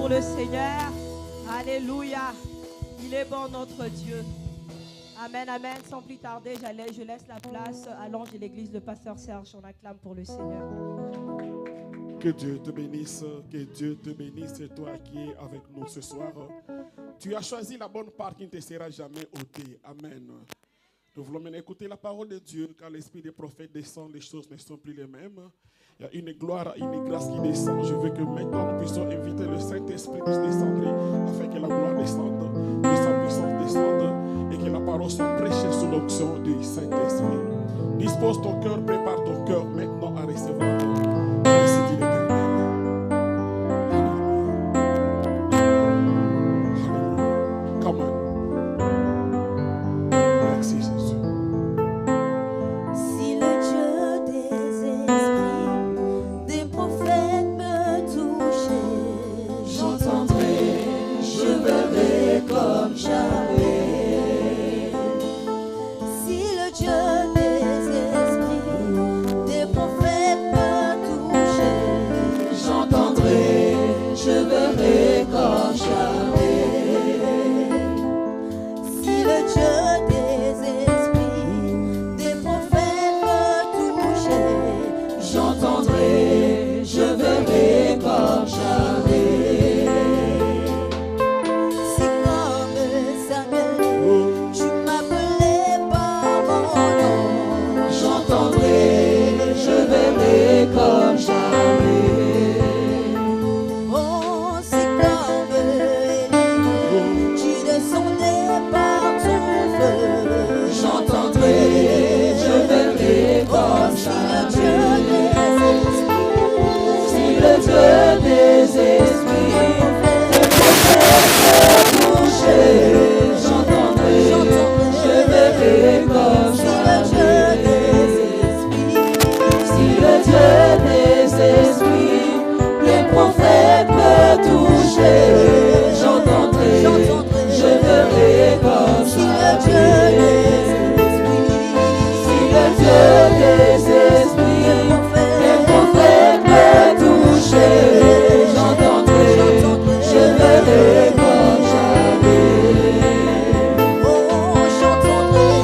pour le Seigneur. Alléluia. Il est bon notre Dieu. Amen, amen. Sans plus tarder, je laisse la place à l'ange de l'église, le pasteur Serge. On acclame pour le Seigneur. Que Dieu te bénisse, que Dieu te bénisse, toi qui es avec nous ce soir. Tu as choisi la bonne part qui ne te sera jamais ôtée. Amen. Nous voulons maintenant écouter la parole de Dieu. Quand l'esprit des prophètes descend, les choses ne sont plus les mêmes. Il y a une gloire, une grâce qui descend. Je veux que maintenant nous puissions inviter le Saint-Esprit à descendre afin que la gloire descende, que sa puissance descende et que la parole soit prêchée sous l'onction du Saint-Esprit. Dispose ton cœur, prépare ton cœur maintenant à recevoir. Ainsi dit l'Éternel. Alléluia. Come on. Merci Jésus. Si le Dieu des esprits, des prophètes me touchait, j'entendrai, je verrai comme jamais. Si le Dieu des esprits, des prophètes me touchait, j'entendrai, je verrai comme jamais. Si le Dieu des esprits, des prophètes me touchait, j'entendrai, je verrai comme jamais. Si comme Samuel, tu m'appelais par mon nom, j'entendrai, je verrai comme jamais. Oh, si comme Élie, tu descendais par ton feu, j'entendrai, je verrai comme jamais. Si le Dieu des esprits, des prophètes me touchait, j'entendrai, je verrai comme jamais. Si le Dieu des esprits, les prophètes me touchaient, j'entendrai, je verrai comme jamais. Si le Dieu des esprits, les prophètes me touchaient, j'entendrai, je verrai comme jamais. Oh, j'entendrai,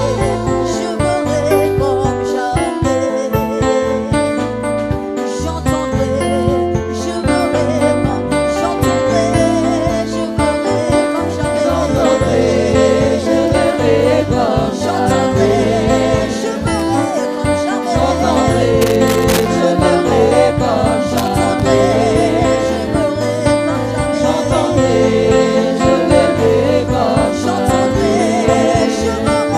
je verrai comme jamais. J'entendrai, je verrai comme, j'entendrai, je verrai comme jamais. J'entendrai, je verrai comme, j'entendrai, je verrai comme jamais. J'entendrai, je verrai comme, j'entendrai, je verrai comme jamais. J'entendrai, je verrai comme, j'entendrai, je verrai comme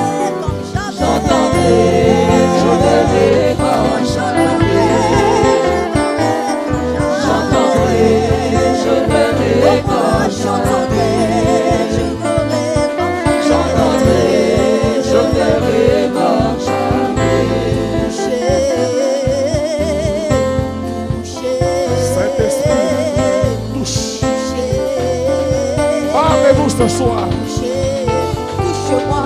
jamais. J'entendrai, je verrai comme jamais. J'entendrai, je verrai comme, j'entendrai, je verrai comme, j'entendrai, je verrai comme jamais. Saint-Esprit, touche. Parlez-nous ce soir. Touche-moi,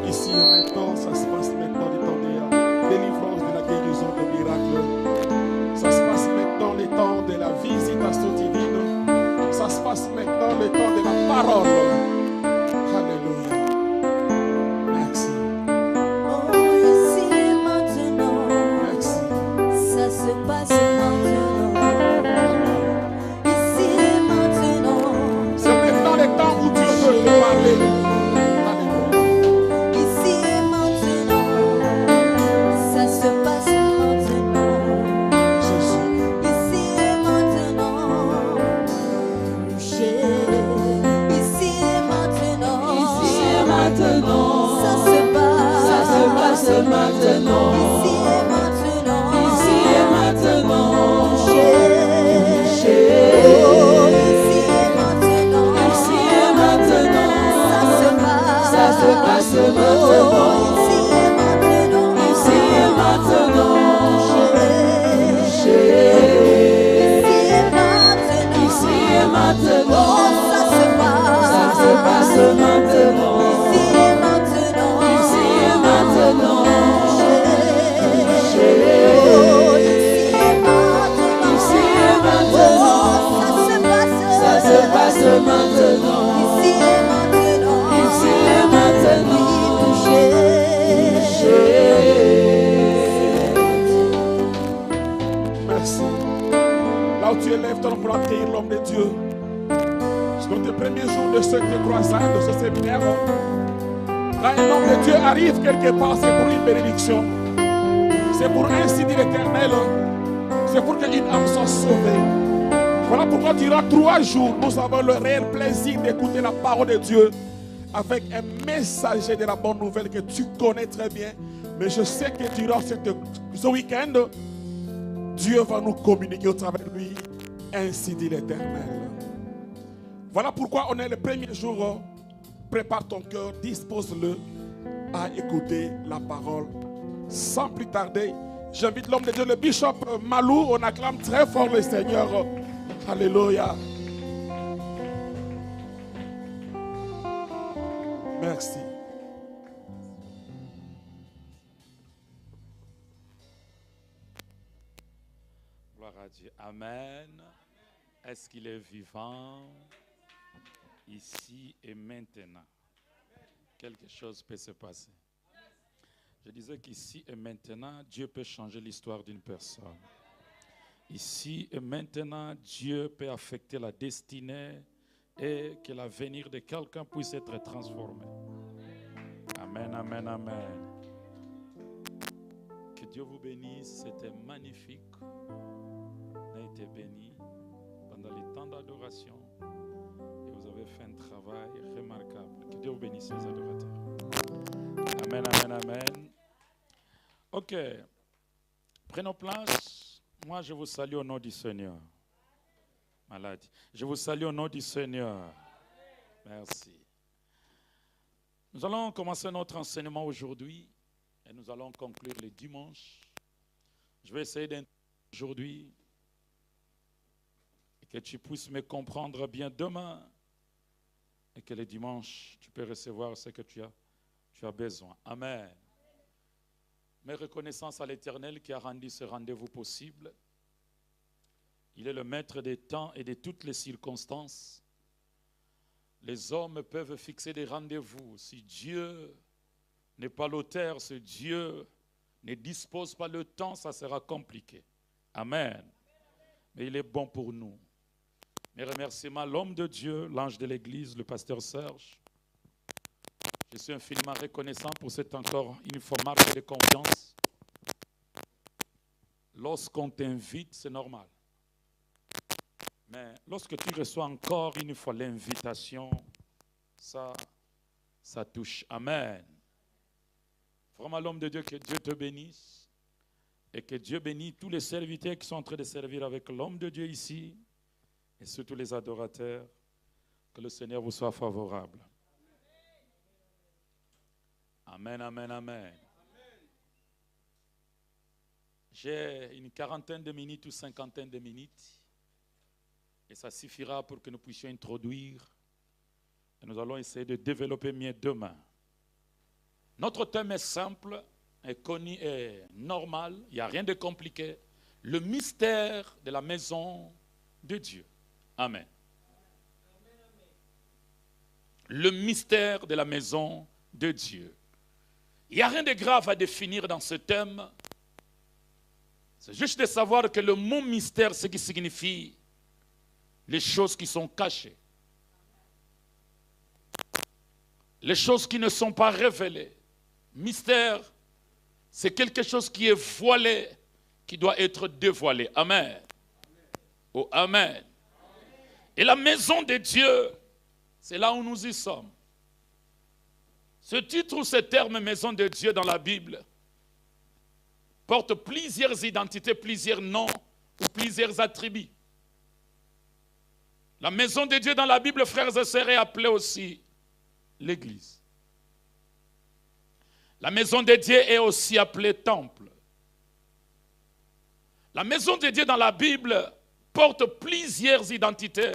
Ici et maintenant, ça se passe maintenant le temps de la délivrance, de la guérison, de miracle. Ça se passe maintenant le temps de la visitation divine. Ça se passe maintenant le temps de la parole. Alléluia. Merci. oh, ici et maintenant. Merci. Ça se passe maintenant. Ici et maintenant. C'est maintenant le temps où Dieu veut te parler. Alléluia. Ici et maintenant. Ça se passe maintenant. Jésus. Ici et maintenant. Touché. Ici et maintenant. Ici et maintenant. Ça se maintenant. Ici et maintenant. Ici et maintenant. Touché. Oh, ici et maintenant. Ici et maintenant. Ça se passe maintenant. Ici et maintenant. Ici et maintenant. Touché. Ici et maintenant. Ici et maintenant. Oh, ça se passe maintenant. Ici et maintenant. Ici et maintenant. Touché. Oh, ici et maintenant. Ici et maintenant. Oh, ça se passe maintenant. Ici et maintenant. Ici et maintenant. Touché. Merci. Là où tu élèves ton pour accueillir l'homme de Dieu. C'est dans tes premiers jours de ce croisade, de ce séminaire. Quand un homme de Dieu arrive quelque part, c'est pour une bénédiction. C'est pour ainsi dire l'Éternel. C'est pour qu'une âme soit sauvée. Voilà pourquoi durant 3 jours, nous avons le réel plaisir d'écouter la parole de Dieu avec un messager de la bonne nouvelle que tu connais très bien. Mais je sais que durant ce week-end, Dieu va nous communiquer au travers de lui. Ainsi dit l'Éternel. Voilà pourquoi on est le premier jour. Prépare ton cœur, dispose-le à écouter la parole. Sans plus tarder, j'invite l'homme de Dieu, le bishop Malou. On acclame très fort le Seigneur. Alléluia. Merci. Gloire à Dieu. Amen. Est-ce qu'il est vivant? Ici et maintenant, quelque chose peut se passer. Je disais qu'ici et maintenant, Dieu peut changer l'histoire d'une personne. Ici et maintenant, Dieu peut affecter la destinée et que l'avenir de quelqu'un puisse être transformé. Amen, amen, amen. Que Dieu vous bénisse, c'était magnifique. On a été bénis pendant les temps d'adoration. Vous avez fait un travail remarquable. Que Dieu vous bénisse, les adorateurs. Amen, amen, amen. Ok. Prenons place. Moi, je vous salue au nom du Seigneur. Malade. Je vous salue au nom du Seigneur. Merci. Nous allons commencer notre enseignement aujourd'hui et nous allons conclure le dimanche. Je vais essayer d'introduire aujourd'hui et que tu puisses me comprendre bien demain. Et que le dimanche, tu peux recevoir ce que tu as besoin. Amen. Mes reconnaissances à l'Éternel qui a rendu ce rendez-vous possible. Il est le maître des temps et de toutes les circonstances. Les hommes peuvent fixer des rendez-vous. Si Dieu n'est pas l'auteur, si Dieu ne dispose pas le temps, ça sera compliqué. Amen. Mais il est bon pour nous. Mes remerciements à l'homme de Dieu, l'ange de l'église, le pasteur Serge. Je suis infiniment reconnaissant pour cette encore une fois marque de confiance. Lorsqu'on t'invite, c'est normal. Mais lorsque tu reçois encore une fois l'invitation, ça touche. Amen. Vraiment l'homme de Dieu, que Dieu te bénisse. Et que Dieu bénisse tous les serviteurs qui sont en train de servir avec l'homme de Dieu ici. Et surtout les adorateurs, que le Seigneur vous soit favorable. Amen, amen, amen. J'ai une 40aine de minutes ou 50aine de minutes. Et ça suffira pour que nous puissions introduire. Et nous allons essayer de développer mieux demain. Notre thème est simple, est connu, est normal. Il n'y a rien de compliqué. Le mystère de la maison de Dieu. Amen. Le mystère de la maison de Dieu. Il n'y a rien de grave à définir dans ce thème. C'est juste de savoir que le mot mystère, ce qui signifie les choses qui sont cachées. Les choses qui ne sont pas révélées. Mystère, c'est quelque chose qui est voilé, qui doit être dévoilé. Amen. Oh, amen. Et la maison de Dieu, c'est là où nous y sommes. Ce titre ou ce terme maison de Dieu dans la Bible porte plusieurs identités, plusieurs noms ou plusieurs attributs. La maison de Dieu dans la Bible, frères et sœurs, est appelée aussi l'Église. La maison de Dieu est aussi appelée temple. La maison de Dieu dans la Bible porte plusieurs identités.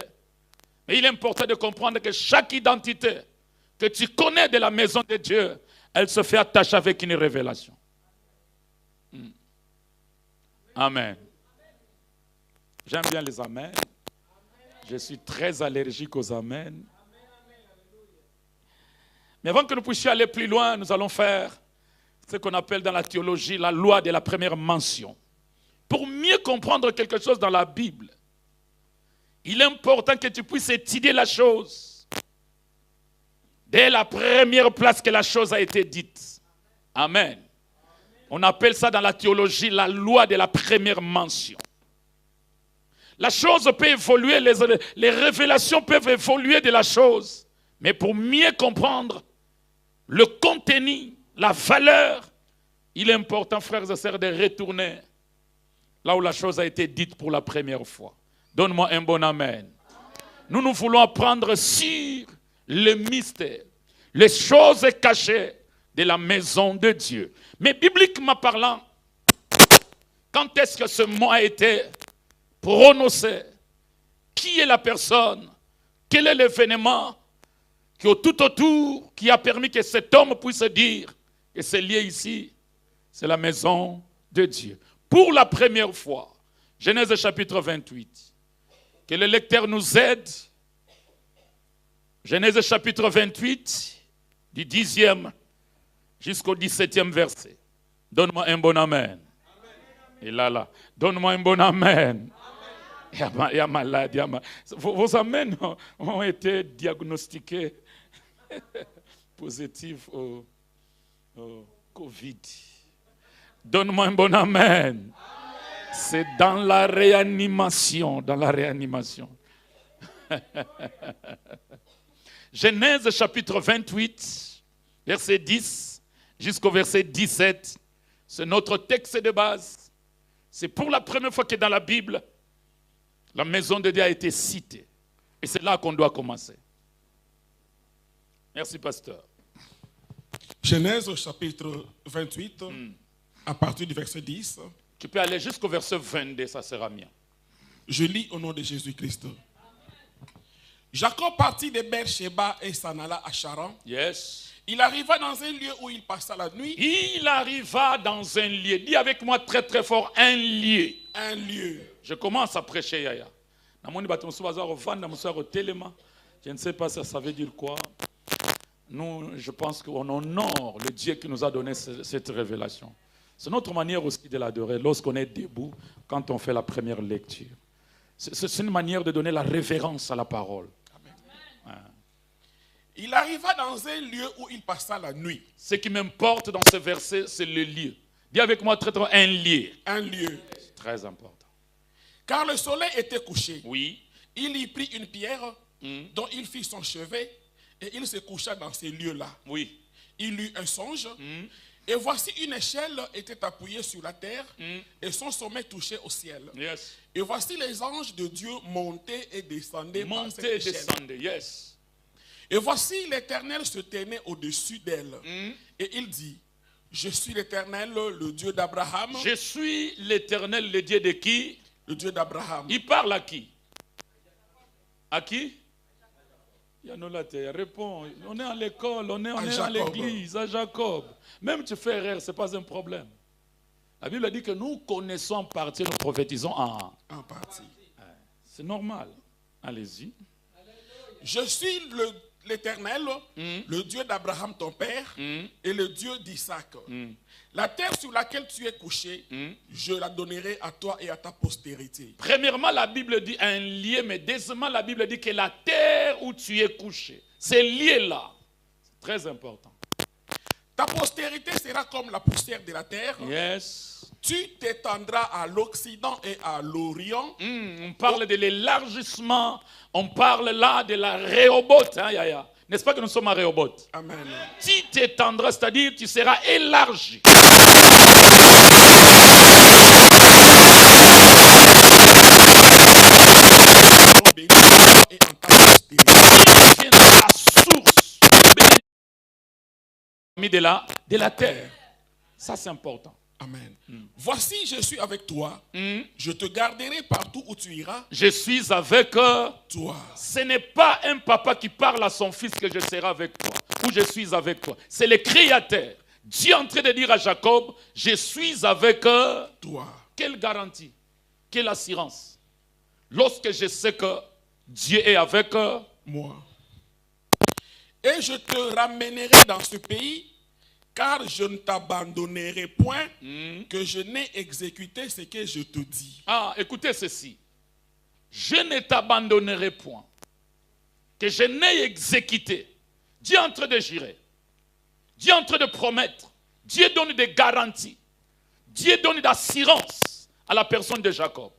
Mais il est important de comprendre que chaque identité que tu connais de la maison de Dieu, elle se fait attacher avec une révélation. Amen. J'aime bien les amens. Je suis très allergique aux amens. Mais avant que nous puissions aller plus loin, nous allons faire ce qu'on appelle dans la théologie la loi de la première mention. Pour mieux comprendre quelque chose dans la Bible, il est important que tu puisses étudier la chose dès la première place que la chose a été dite. Amen. On appelle ça dans la théologie la loi de la première mention. La chose peut évoluer, les révélations peuvent évoluer de la chose. Mais pour mieux comprendre le contenu, la valeur, il est important, frères et sœurs, de retourner là où la chose a été dite pour la première fois. Donne-moi un bon amen. Nous voulons apprendre sur le mystère, les choses cachées de la maison de Dieu. Mais bibliquement parlant, quand est-ce que ce mot a été prononcé? Qui est la personne? Quel est l'événement qui est tout autour, qui a permis que cet homme puisse dire que c'est lié ici? C'est la maison de Dieu. Pour la première fois, Genèse chapitre 28, que le lecteur nous aide. Genèse chapitre 28, du 10e jusqu'au 17e verset. Donne-moi un bon amen. Et là. Donne-moi un bon amen. Il y a malade. Vos amens ont été diagnostiqués positifs au Covid. Donne-moi un bon amen. C'est dans la réanimation. Dans la réanimation. Genèse chapitre 28, verset 10 jusqu'au verset 17. C'est notre texte de base. C'est pour la première fois que dans la Bible, la maison de Dieu a été citée. Et c'est là qu'on doit commencer. Merci, pasteur. Genèse chapitre 28, à partir du verset 10. Tu peux aller jusqu'au verset 22, ça sera bien. Je lis au nom de Jésus-Christ. Jacob partit de Beersheba et s'en alla à Charan. Yes. Il arriva dans un lieu où il passa la nuit. Il arriva dans un lieu. Dis avec moi très très fort, un lieu. Un lieu. Je commence à prêcher, Yaya. Je ne sais pas si ça veut dire quoi. Nous, je pense qu'on honore le Dieu qui nous a donné cette révélation. C'est notre manière aussi de l'adorer lorsqu'on est debout, quand on fait la première lecture. C'est une manière de donner la révérence à la parole. Amen. Ouais. Il arriva dans un lieu où il passa la nuit. Ce qui m'importe dans ce verset, c'est le lieu. Dis avec moi très très un lieu. Un lieu. C'est très important. Car le soleil était couché. Oui. Il y prit une pierre dont il fit son chevet et il se coucha dans ces lieux-là. Oui. Il eut un songe. Et voici une échelle était appuyée sur la terre et son sommet touchait au ciel. Yes. Et voici les anges de Dieu montaient et descendaient par cette Monter et échelle. descendre, yes. Et voici l'Éternel se tenait au-dessus d'elle. Et il dit, je suis l'Éternel, le Dieu d'Abraham. Je suis l'Éternel, le Dieu de qui? Le Dieu d'Abraham. Il parle à qui? À qui? Yanolate, réponds. On est à l'école, on est à l'église, à Jacob. Même tu fais erreur, ce n'est pas un problème. La Bible dit que nous connaissons en partie, nous prophétisons en partie. C'est normal. Allez-y. Je suis l'Éternel, le Dieu d'Abraham ton père, et le Dieu d'Isaac. La terre sur laquelle tu es couché, je la donnerai à toi et à ta postérité. Premièrement, la Bible dit un lieu, mais deuxièmement, la Bible dit que la terre où tu es couché, c'est lié là. C'est très important. Ta postérité sera comme la poussière de la terre. Yes. Tu t'étendras à l'Occident et à l'Orient. On parle de l'élargissement. On parle là de la Rehoboth. Hein, Yaya. N'est-ce pas que nous sommes à Rehoboth? Amen. Tu t'étendras, c'est-à-dire tu seras élargi. de la terre. Ça, c'est important. Amen. Voici, je suis avec toi. Je te garderai partout où tu iras. Je suis avec toi. Ce n'est pas un papa qui parle à son fils que je serai avec toi, ou je suis avec toi. C'est le Créateur. Dieu est en train de dire à Jacob, je suis avec toi. Quelle garantie, quelle assurance. Lorsque je sais que Dieu est avec moi. Et je te ramènerai dans ce pays, car je ne t'abandonnerai point, que je n'ai exécuté ce que je te dis. Ah, écoutez ceci. Je ne t'abandonnerai point, que je n'ai exécuté. Dieu est en train de jurer. Dieu est en train de promettre. Dieu donne des garanties. Dieu donne d'assurance à la personne de Jacob.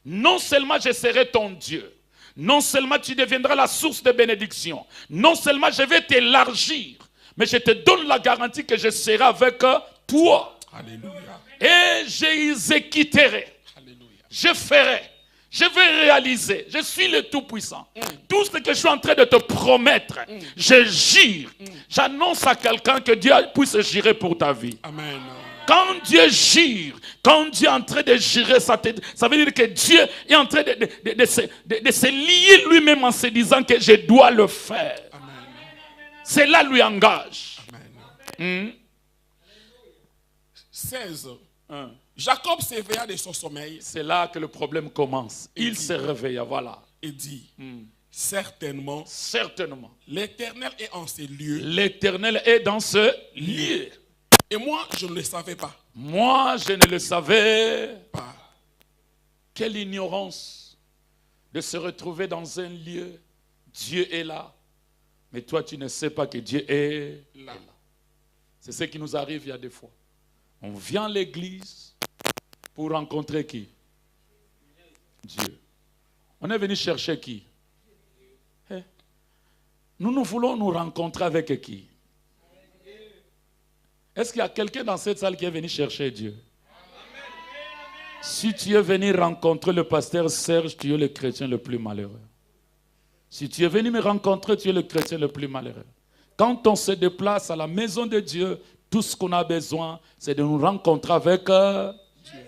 Non seulement je serai ton Dieu, non seulement tu deviendras la source de bénédiction, non seulement je vais t'élargir, mais je te donne la garantie que je serai avec toi. Alléluia. Et j'exécuterai. Alléluia. Je ferai. Je vais réaliser. Je suis le Tout-Puissant. Tout ce que je suis en train de te promettre, je jure. J'annonce à quelqu'un que Dieu puisse jurer pour ta vie. Amen. Quand Dieu jure, quand Dieu est en train de jurer, ça veut dire que Dieu est en train de se lier lui-même en se disant que je dois le faire. Amen. Cela lui engage. Amen. 16. Jacob s'éveilla de son sommeil. C'est là que le problème commence. Il se réveilla, voilà. Et dit, certainement, l'Éternel est en ces lieux. L'Éternel est dans ce lieu. Et moi, je ne le savais pas. Moi, je ne le savais pas. Quelle ignorance de se retrouver dans un lieu. Dieu est là. Mais toi, tu ne sais pas que Dieu est là. C'est ce qui nous arrive il y a des fois. On vient à l'église pour rencontrer qui? Dieu. On est venu chercher qui? Nous voulons nous rencontrer avec qui? Est-ce qu'il y a quelqu'un dans cette salle qui est venu chercher Dieu? Si tu es venu rencontrer le pasteur Serge, tu es le chrétien le plus malheureux. Si tu es venu me rencontrer, tu es le chrétien le plus malheureux. Quand on se déplace à la maison de Dieu, tout ce qu'on a besoin, c'est de nous rencontrer avec Dieu.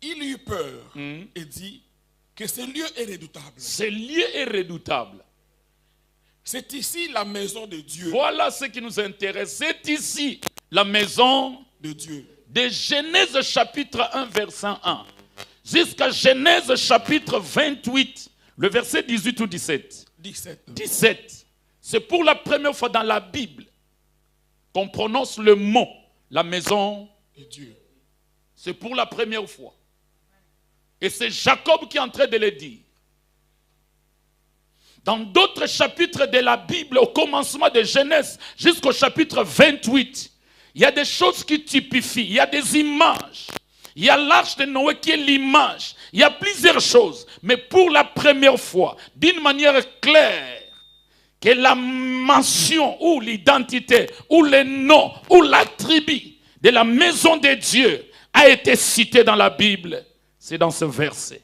Il eut peur et dit que ce lieu est redoutable. Ce lieu est redoutable. C'est ici la maison de Dieu. Voilà ce qui nous intéresse. C'est ici la maison de Dieu. De Genèse chapitre 1, verset 1, jusqu'à Genèse chapitre 28, le verset 18 ou 17. 17. C'est pour la première fois dans la Bible qu'on prononce le mot, la maison de Dieu. C'est pour la première fois. Et c'est Jacob qui est en train de le dire. Dans d'autres chapitres de la Bible, au commencement de Genèse jusqu'au chapitre 28, il y a des choses qui typifient, il y a des images. Il y a l'arche de Noé qui est l'image. Il y a plusieurs choses. Mais pour la première fois, d'une manière claire, que la mention ou l'identité ou le nom ou l'attribut de la maison de Dieu a été citée dans la Bible, c'est dans ce verset.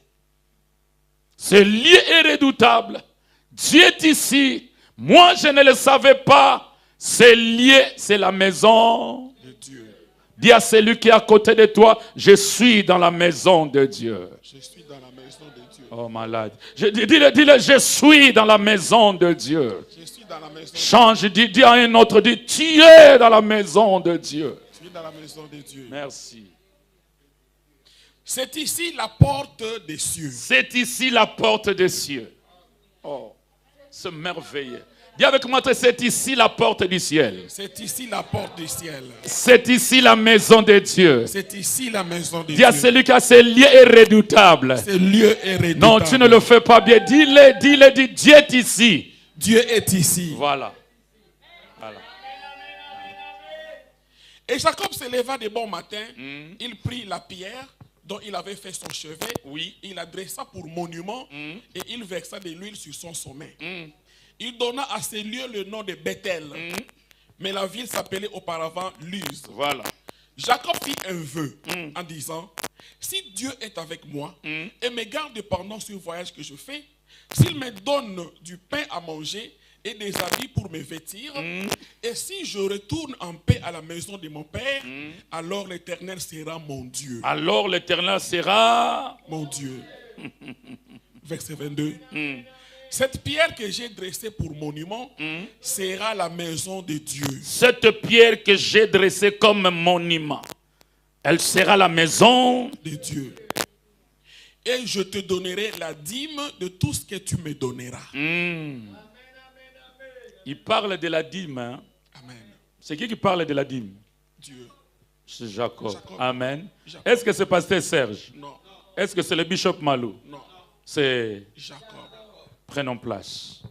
Ce lieu est redoutable. Dieu est ici. Moi, je ne le savais pas. Ce lieu, c'est la maison de Dieu. Dis à celui qui est à côté de toi, je suis dans la maison de Dieu. Je suis dans la maison de Dieu. Oh malade. Dis-le, je suis dans la maison de Dieu. Je suis dans la maison. Change, dis à un autre, dis, tu es dans la maison de Dieu. Je suis dans la maison de Dieu. Merci. C'est ici la porte des cieux. C'est ici la porte des cieux. Oh, c'est merveilleux. Dis avec moi, c'est ici la porte du ciel. C'est ici la porte du ciel. C'est ici la maison de Dieu. C'est ici la maison de Dieu. Dis à celui qui a ce lieu est redoutable. Ce lieu est redoutable. Non, tu ne le fais pas bien. Dis-le, dis, Dieu est ici. Dieu est ici. Voilà. Et Jacob se leva de bon matin. Il prit la pierre dont il avait fait son chevet. Oui. Il la dressa pour monument et il versa de l'huile sur son sommet. Il donna à ce lieu le nom de Bethel. Mais la ville s'appelait auparavant Luz. Voilà. Jacob fit un vœu en disant, si Dieu est avec moi et me garde pendant ce voyage que je fais, s'il me donne du pain à manger et des habits pour me vêtir, et si je retourne en paix à la maison de mon Père, alors l'Éternel sera mon Dieu. Alors l'Éternel sera mon Dieu. Verset 22. Cette pierre que j'ai dressée pour monument sera la maison de Dieu. Cette pierre que j'ai dressée comme monument, elle sera la maison de Dieu. Et je te donnerai la dîme de tout ce que tu me donneras. Il parle de la dîme. Hein? Amen. C'est qui parle de la dîme? Dieu. C'est Jacob. Jacob. Amen. Jacob. Est-ce que c'est pasteur Serge? Non. Est-ce que c'est le bishop Malou? Non. C'est Jacob. Prenons place.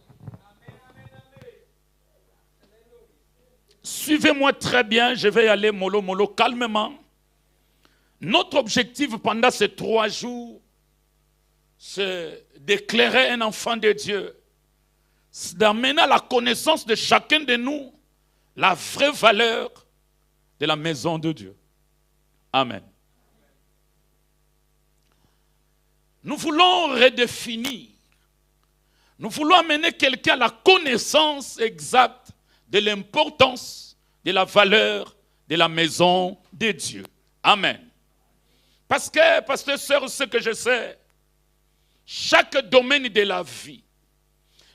Suivez-moi très bien, je vais y aller mollo mollo calmement. Notre objectif pendant ces 3 jours, c'est d'éclairer un enfant de Dieu, c'est d'amener à la connaissance de chacun de nous la vraie valeur de la maison de Dieu. Amen. Nous voulons redéfinir, nous voulons amener quelqu'un à la connaissance exacte de l'importance de la valeur de la maison de Dieu. Amen. Parce que, pasteur, sœur, ce que je sais, chaque domaine de la vie,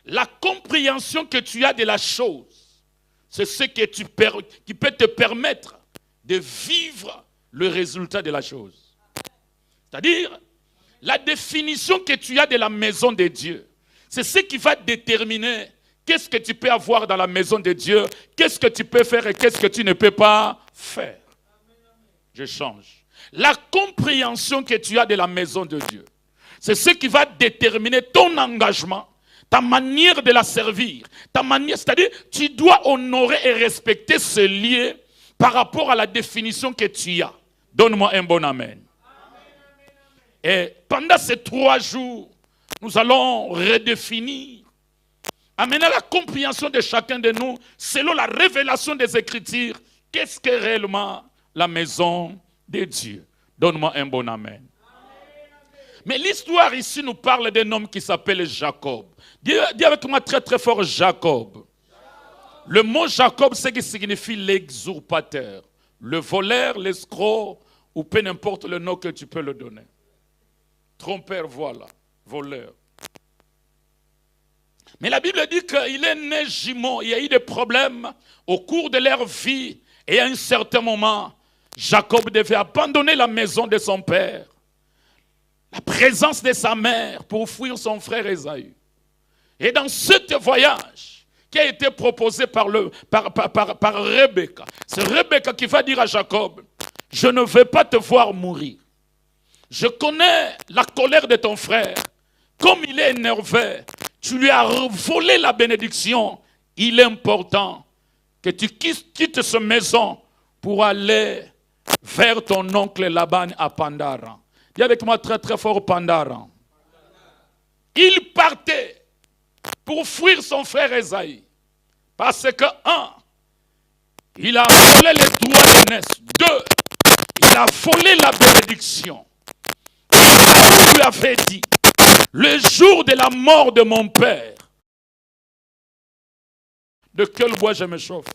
la compréhension que tu as de la chose, c'est ce que qui peut te permettre de vivre le résultat de la chose. C'est-à-dire, la définition que tu as de la maison de Dieu, c'est ce qui va déterminer qu'est-ce que tu peux avoir dans la maison de Dieu, qu'est-ce que tu peux faire et qu'est-ce que tu ne peux pas faire. Je change. La compréhension que tu as de la maison de Dieu, c'est ce qui va déterminer ton engagement, ta manière de la servir, ta manière, c'est-à-dire tu dois honorer et respecter ce lieu par rapport à la définition que tu as. Donne-moi un bon amen. Et pendant ces 3 jours, nous allons redéfinir, amener la compréhension de chacun de nous, selon la révélation des Écritures, qu'est-ce qu'est réellement la maison de Dieu. Donne-moi un bon amen. Mais l'histoire ici nous parle d'un homme qui s'appelle Jacob. Dis avec moi très très fort Jacob. Le mot Jacob, c'est ce qui signifie l'exusurpateur, le voleur, l'escroc, ou peu importe le nom que tu peux le donner. Trompeur, voilà, voleur. Mais la Bible dit qu'il est né jumeau, il y a eu des problèmes au cours de leur vie, et à un certain moment, Jacob devait abandonner la maison de son père, la présence de sa mère pour fuir son frère Ésaü. Et dans ce voyage qui a été proposé par Rebecca, c'est Rebecca qui va dire à Jacob, je ne veux pas te voir mourir. Je connais la colère de ton frère. Comme il est énervé, tu lui as volé la bénédiction. Il est important que tu quittes cette maison pour aller vers ton oncle Laban à Pandaran. Dis avec moi très très fort Pandaran. Il partait pour fuir son frère Ésaü. Parce que, 1, il a volé les droits d'aînesse. 2, il a volé la bénédiction. Il lui avait dit, le jour de la mort de mon père, de quel bois je me chauffe?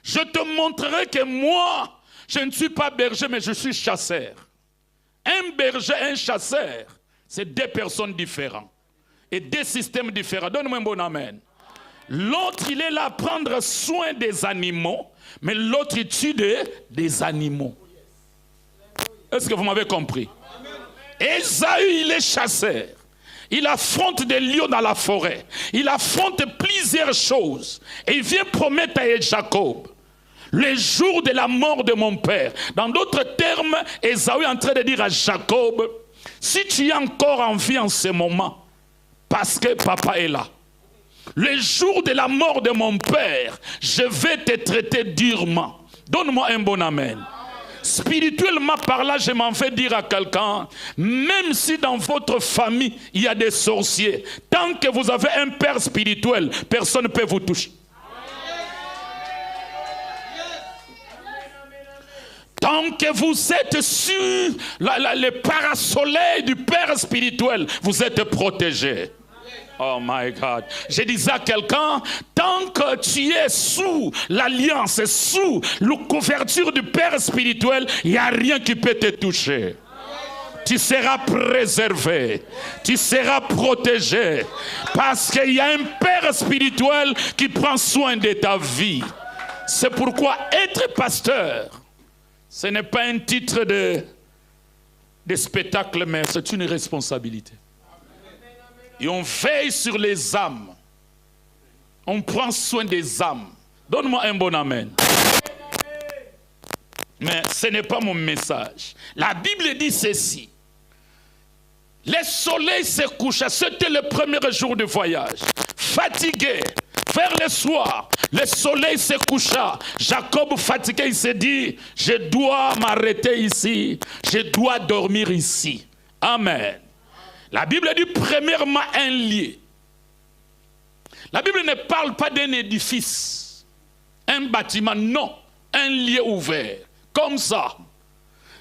Je te montrerai que moi, je ne suis pas berger, mais je suis chasseur. Un berger et un chasseur, c'est 2 personnes différentes. Et 2 systèmes différents. Donne-moi un bon amen. L'autre, il est là à prendre soin des animaux, mais l'autre, il tue des animaux. Est-ce que vous m'avez compris? Ésaü, il est chasseur. Il affronte des lions dans la forêt. Il affronte plusieurs choses. Et il vient promettre à Jacob, le jour de la mort de mon père. Dans d'autres termes, Ésaü est en train de dire à Jacob, si tu es encore en vie en ce moment, parce que papa est là, le jour de la mort de mon père, je vais te traiter durement. Donne-moi un bon amen. Spirituellement parlant, je m'en fais dire à quelqu'un, même si dans votre famille, il y a des sorciers, tant que vous avez un père spirituel, personne ne peut vous toucher. Tant Tant que vous êtes sur le parasoleil du Père spirituel, vous êtes protégés. Oh my God. Je disais à quelqu'un, tant que tu es sous l'alliance, sous la couverture du Père spirituel, il n'y a rien qui peut te toucher. Tu seras préservé, tu seras protégé, parce qu'il y a un Père spirituel qui prend soin de ta vie. C'est pourquoi être pasteur, ce n'est pas un titre de spectacle, mais c'est une responsabilité. Et on veille sur les âmes. On prend soin des âmes. Donne-moi un bon amen. Mais ce n'est pas mon message. La Bible dit ceci. Le soleil se coucha. C'était le premier jour de voyage. Fatigué. Vers le soir, le soleil se coucha. Jacob, fatigué, il s'est dit, je dois m'arrêter ici. Je dois dormir ici. Amen. La Bible dit premièrement un lieu. La Bible ne parle pas d'un édifice, un bâtiment, non, un lieu ouvert, comme ça.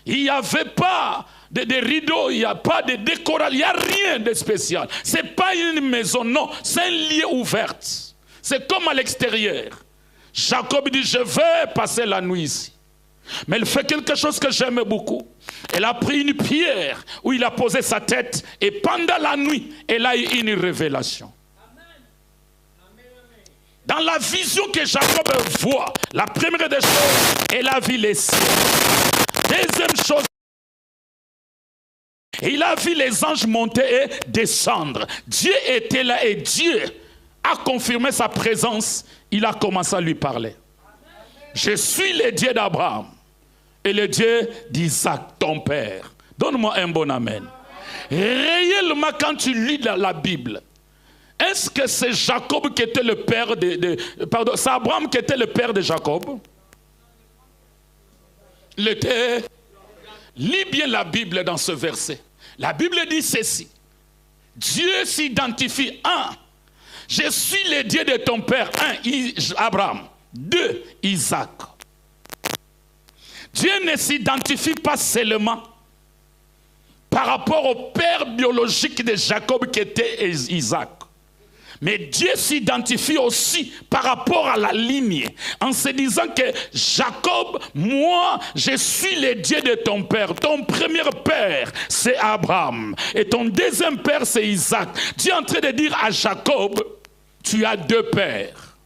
Il n'y avait pas de rideaux, il n'y a pas de décoration, il n'y a rien de spécial. Ce n'est pas une maison, non, c'est un lieu ouvert. C'est comme à l'extérieur. Jacob dit, je vais passer la nuit ici. Mais il fait quelque chose que j'aime beaucoup. Elle a pris une pierre où il a posé sa tête et pendant la nuit, elle a eu une révélation. Dans la vision que Jacob voit, la première des choses, elle a vu les cieux. Deuxième chose, il a vu les anges monter et descendre. Dieu était là et Dieu a confirmé sa présence. Il a commencé à lui parler. Je suis le Dieu d'Abraham et le Dieu d'Isaac, ton père. Donne-moi un bon amen. Réellement, quand tu lis la Bible, est-ce que c'est Jacob qui était le père pardon, c'est Abraham qui était le père de Jacob? Lis bien la Bible dans ce verset. La Bible dit ceci. Dieu s'identifie. 1. Je suis le Dieu de ton père. 1. Abraham. 2. Isaac. Dieu ne s'identifie pas seulement par rapport au père biologique de Jacob qui était Isaac. Mais Dieu s'identifie aussi par rapport à la lignée, en se disant que Jacob, moi, je suis le Dieu de ton père. Ton premier père, c'est Abraham. Et ton deuxième père, c'est Isaac. Dieu est en train de dire à Jacob, tu as 2 pères.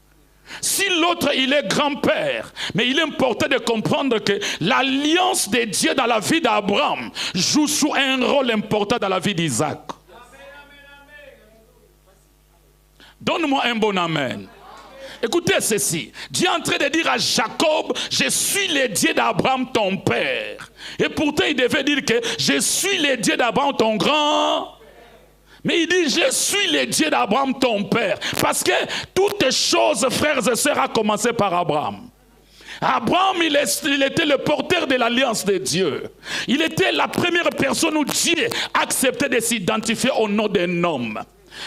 Si l'autre, il est grand-père, mais il est important de comprendre que l'alliance de Dieu dans la vie d'Abraham joue sous un rôle important dans la vie d'Isaac. Donne-moi un bon amen. Écoutez ceci. Dieu est en train de dire à Jacob, je suis le Dieu d'Abraham, ton père. Et pourtant, il devait dire que je suis le Dieu d'Abraham, ton grand. Mais il dit, je suis le Dieu d'Abraham, ton père. Parce que toutes choses, frères et sœurs, a commencé par Abraham. Abraham, il était le porteur de l'alliance de Dieu. Il était la première personne où Dieu acceptait de s'identifier au nom d'un homme.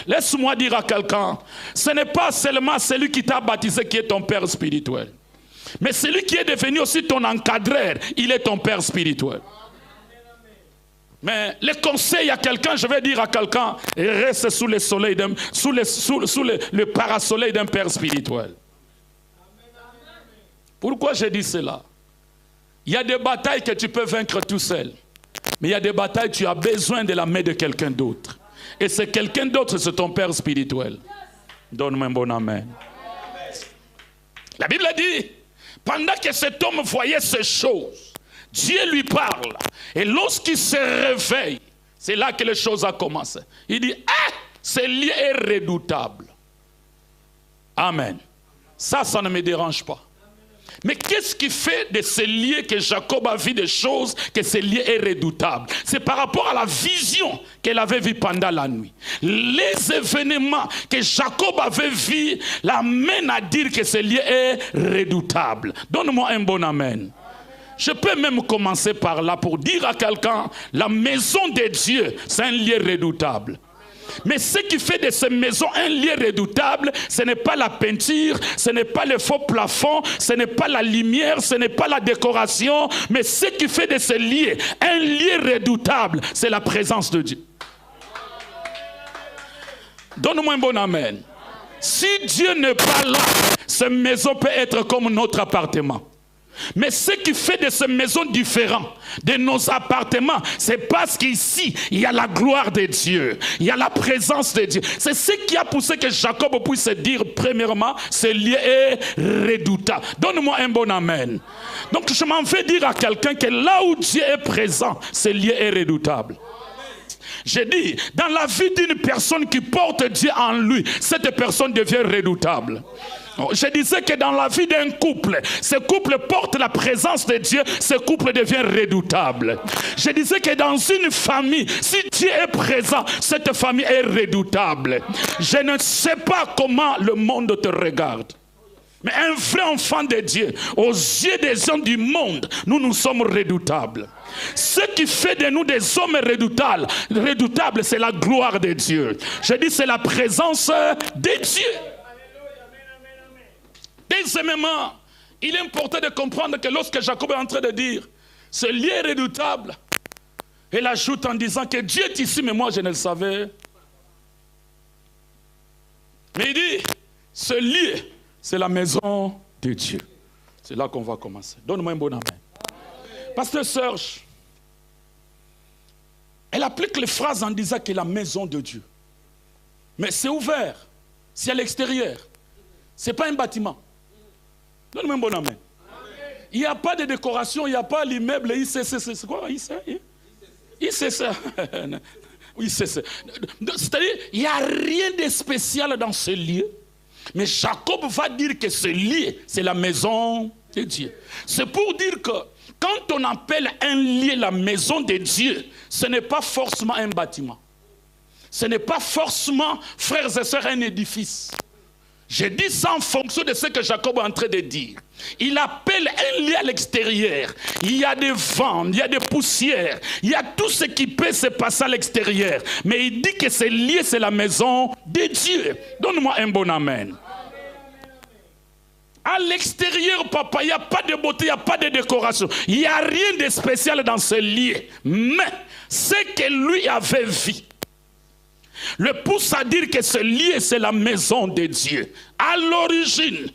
Laisse-moi dire à quelqu'un, ce n'est pas seulement celui qui t'a baptisé qui est ton père spirituel. Mais celui qui est devenu aussi ton encadreur, il est ton père spirituel. Mais le conseil à quelqu'un, je vais dire à quelqu'un, reste sous le soleil, sous le parasoleil d'un père spirituel. Pourquoi je dis cela? Il y a des batailles que tu peux vaincre tout seul. Mais il y a des batailles que tu as besoin de la main de quelqu'un d'autre. Et c'est quelqu'un d'autre, c'est ton père spirituel. Donne-moi un bon amen. La Bible dit, pendant que cet homme voyait ces choses, Dieu lui parle. Et lorsqu'il se réveille, c'est là que les choses ont commencé. Il dit, ah, ce lieu est redoutable. Amen. Ça ne me dérange pas. Mais qu'est-ce qui fait de ce lieu que Jacob a vu des choses, que ce lieu est redoutable? C'est par rapport à la vision qu'elle avait vue pendant la nuit. Les événements que Jacob avait vus l'amènent à dire que ce lieu est redoutable. Donne-moi un bon amen. Je peux même commencer par là pour dire à quelqu'un, la maison de Dieu, c'est un lieu redoutable. Mais ce qui fait de ces maisons un lieu redoutable, ce n'est pas la peinture, ce n'est pas le faux plafond, ce n'est pas la lumière, ce n'est pas la décoration, mais ce qui fait de ces lieux un lieu redoutable, c'est la présence de Dieu. Donne-moi un bon amen. Si Dieu n'est pas là, cette maison peut être comme notre appartement. Mais ce qui fait de ces maisons différentes de nos appartements, c'est parce qu'ici, il y a la gloire de Dieu. Il y a la présence de Dieu. C'est ce qui a poussé que Jacob puisse dire, premièrement, ce lieu est redoutable. Donne-moi un bon amen. Donc, je m'en vais dire à quelqu'un que là où Dieu est présent, ce lieu est redoutable. J'ai dit, dans la vie d'une personne qui porte Dieu en lui, cette personne devient redoutable. Je disais que dans la vie d'un couple, ce couple porte la présence de Dieu, ce couple devient redoutable. Je disais que dans une famille, si Dieu est présent, cette famille est redoutable. Je ne sais pas comment le monde te regarde. Mais un vrai enfant de Dieu, aux yeux des gens du monde, nous sommes redoutables. Ce qui fait de nous des hommes redoutables, c'est la gloire de Dieu. Je dis, c'est la présence de Dieu. Deuxièmement, il est important de comprendre que lorsque Jacob est en train de dire, ce lieu est redoutable, il ajoute en disant que Dieu est ici, mais moi je ne le savais. Mais il dit, ce lieu, c'est la maison de Dieu. C'est là qu'on va commencer. Donne-moi un bon amen. Pasteur Serge, elle applique les phrases en disant que la maison de Dieu. Mais c'est ouvert. C'est à l'extérieur. Ce n'est pas un bâtiment. Donne-moi un bon amen. Il n'y a pas de décoration, il n'y a pas l'immeuble ICC. C'est quoi ICC? ICC. Oui, c'est ça. C'est-à-dire, il n'y a rien de spécial dans ce lieu. Mais Jacob va dire que ce lieu, c'est la maison de Dieu. C'est pour dire que quand on appelle un lieu la maison de Dieu, ce n'est pas forcément un bâtiment. Ce n'est pas forcément, frères et sœurs, un édifice. Je dis ça en fonction de ce que Jacob est en train de dire. Il appelle un lieu à l'extérieur. Il y a des vents, il y a des poussières, il y a tout ce qui peut se passer à l'extérieur. Mais il dit que ce lieu, c'est la maison de Dieu. Donne-moi un bon amen. À l'extérieur, papa, il n'y a pas de beauté, il n'y a pas de décoration. Il n'y a rien de spécial dans ce lieu. Mais ce que lui avait vu le pousse à dire que ce lieu, c'est la maison de Dieu. À l'origine,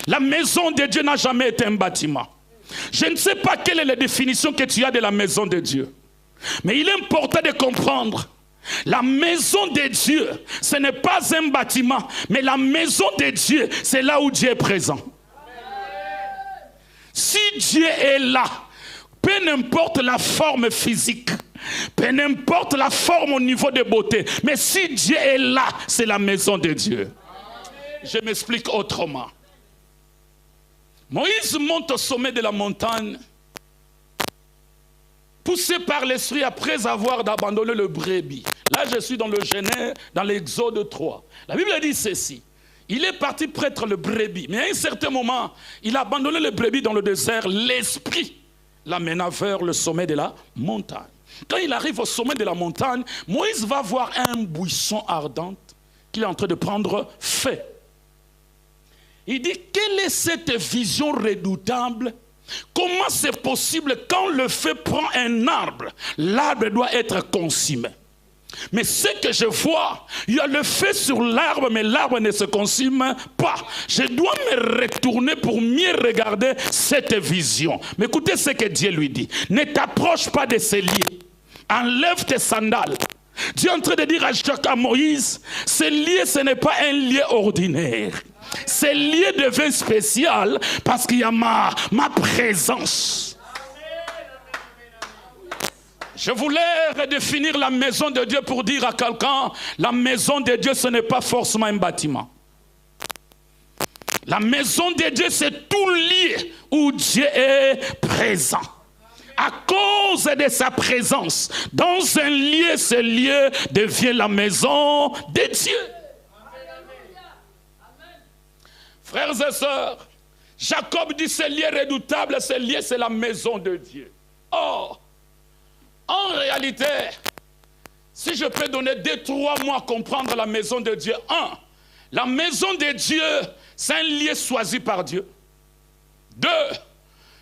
la maison de Dieu n'a jamais été un bâtiment. Je ne sais pas quelle est la définition que tu as de la maison de Dieu. Mais il est important de comprendre. La maison de Dieu, ce n'est pas un bâtiment, mais la maison de Dieu, c'est là où Dieu est présent. Si Dieu est là, peu importe la forme physique, peu importe la forme au niveau de beauté, mais si Dieu est là, c'est la maison de Dieu. Je m'explique autrement. Moïse monte au sommet de la montagne, poussé par l'esprit après avoir abandonné le brebis. Là, je suis dans le Genèse, dans l'Exode 3. La Bible dit ceci. Il est parti prêtre le brebis, mais à un certain moment, il a abandonné le brebis dans le désert. L'esprit l'amena vers le sommet de la montagne. Quand il arrive au sommet de la montagne, Moïse va voir un buisson ardent qui est en train de prendre feu. Il dit, quelle est cette vision redoutable? Comment c'est possible quand le feu prend un arbre, l'arbre doit être consumé? Mais ce que je vois, il y a le feu sur l'arbre, mais l'arbre ne se consume pas. Je dois me retourner pour mieux regarder cette vision. Mais écoutez ce que Dieu lui dit. Ne t'approche pas de ces lieux. Enlève tes sandales. Dieu est en train de dire à Moïse, ce lieu, ce n'est pas un lieu ordinaire. Ce lieu devient spécial parce qu'il y a ma présence. Je voulais redéfinir la maison de Dieu pour dire à quelqu'un, la maison de Dieu, ce n'est pas forcément un bâtiment. La maison de Dieu, c'est tout lieu où Dieu est présent. À cause de sa présence, dans un lieu, ce lieu devient la maison de Dieu. Frères et sœurs, Jacob dit ce lieu redoutable, ce lieu, c'est la maison de Dieu. Or, en réalité, Si je peux donner 2-3 mots à comprendre la maison de Dieu. 1, la maison de Dieu, c'est un lieu choisi par Dieu. 2,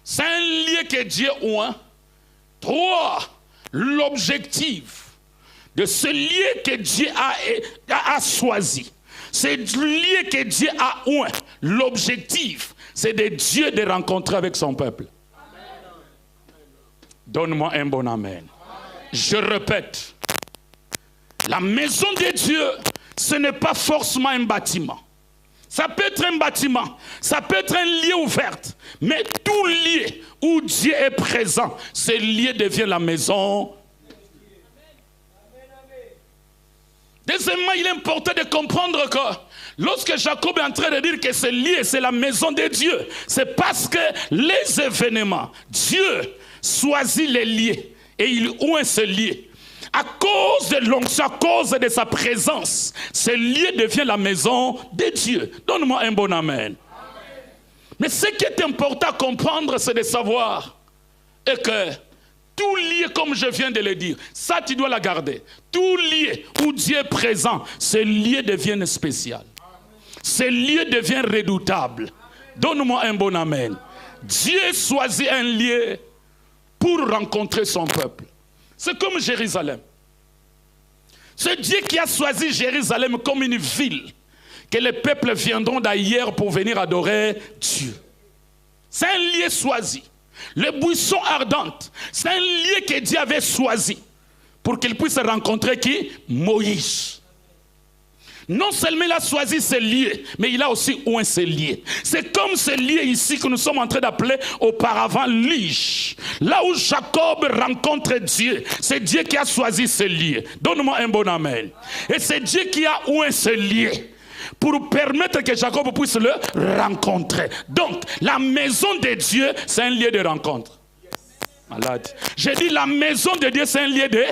c'est un lieu que Dieu oint. 3, l'objectif de ce lieu que Dieu a choisi. C'est le lieu que Dieu a oint. L'objectif, c'est de Dieu de rencontrer avec son peuple. Donne-moi un bon amen. Je répète. La maison de Dieu, ce n'est pas forcément un bâtiment. Ça peut être un bâtiment, ça peut être un lieu ouvert, mais tout lieu où Dieu est présent, ce lieu devient la maison. Deuxièmement, il est important de comprendre que lorsque Jacob est en train de dire que ce lieu, c'est la maison de Dieu, c'est parce que les événements, Dieu choisit les lieux et il oint ce lieu. À cause de l'onction, à cause de sa présence, ce lieu devient la maison de Dieu. Donne-moi un bon amen. Mais ce qui est important à comprendre, c'est de savoir que tout lieu, comme je viens de le dire, ça tu dois la garder. Tout lieu où Dieu est présent, ce lieu devient spécial. Ce lieu devient redoutable. Donne-moi un bon amen. Dieu choisit un lieu pour rencontrer son peuple. C'est comme Jérusalem. C'est Dieu qui a choisi Jérusalem comme une ville que les peuples viendront d'ailleurs pour venir adorer Dieu. C'est un lieu choisi. Le buisson ardent, c'est un lieu que Dieu avait choisi pour qu'il puisse rencontrer qui? Moïse. Non seulement il a choisi ce lieu, mais il a aussi oint ce lieu. C'est comme ce lieu ici que nous sommes en train d'appeler auparavant Lige. Là où Jacob rencontre Dieu, c'est Dieu qui a choisi ce lieu. Donne-moi un bon amen. Et c'est Dieu qui a oint ce lieu pour permettre que Jacob puisse le rencontrer. Donc, la maison de Dieu, c'est un lieu de rencontre. Malade. J'ai dit la maison de Dieu, c'est un lieu de...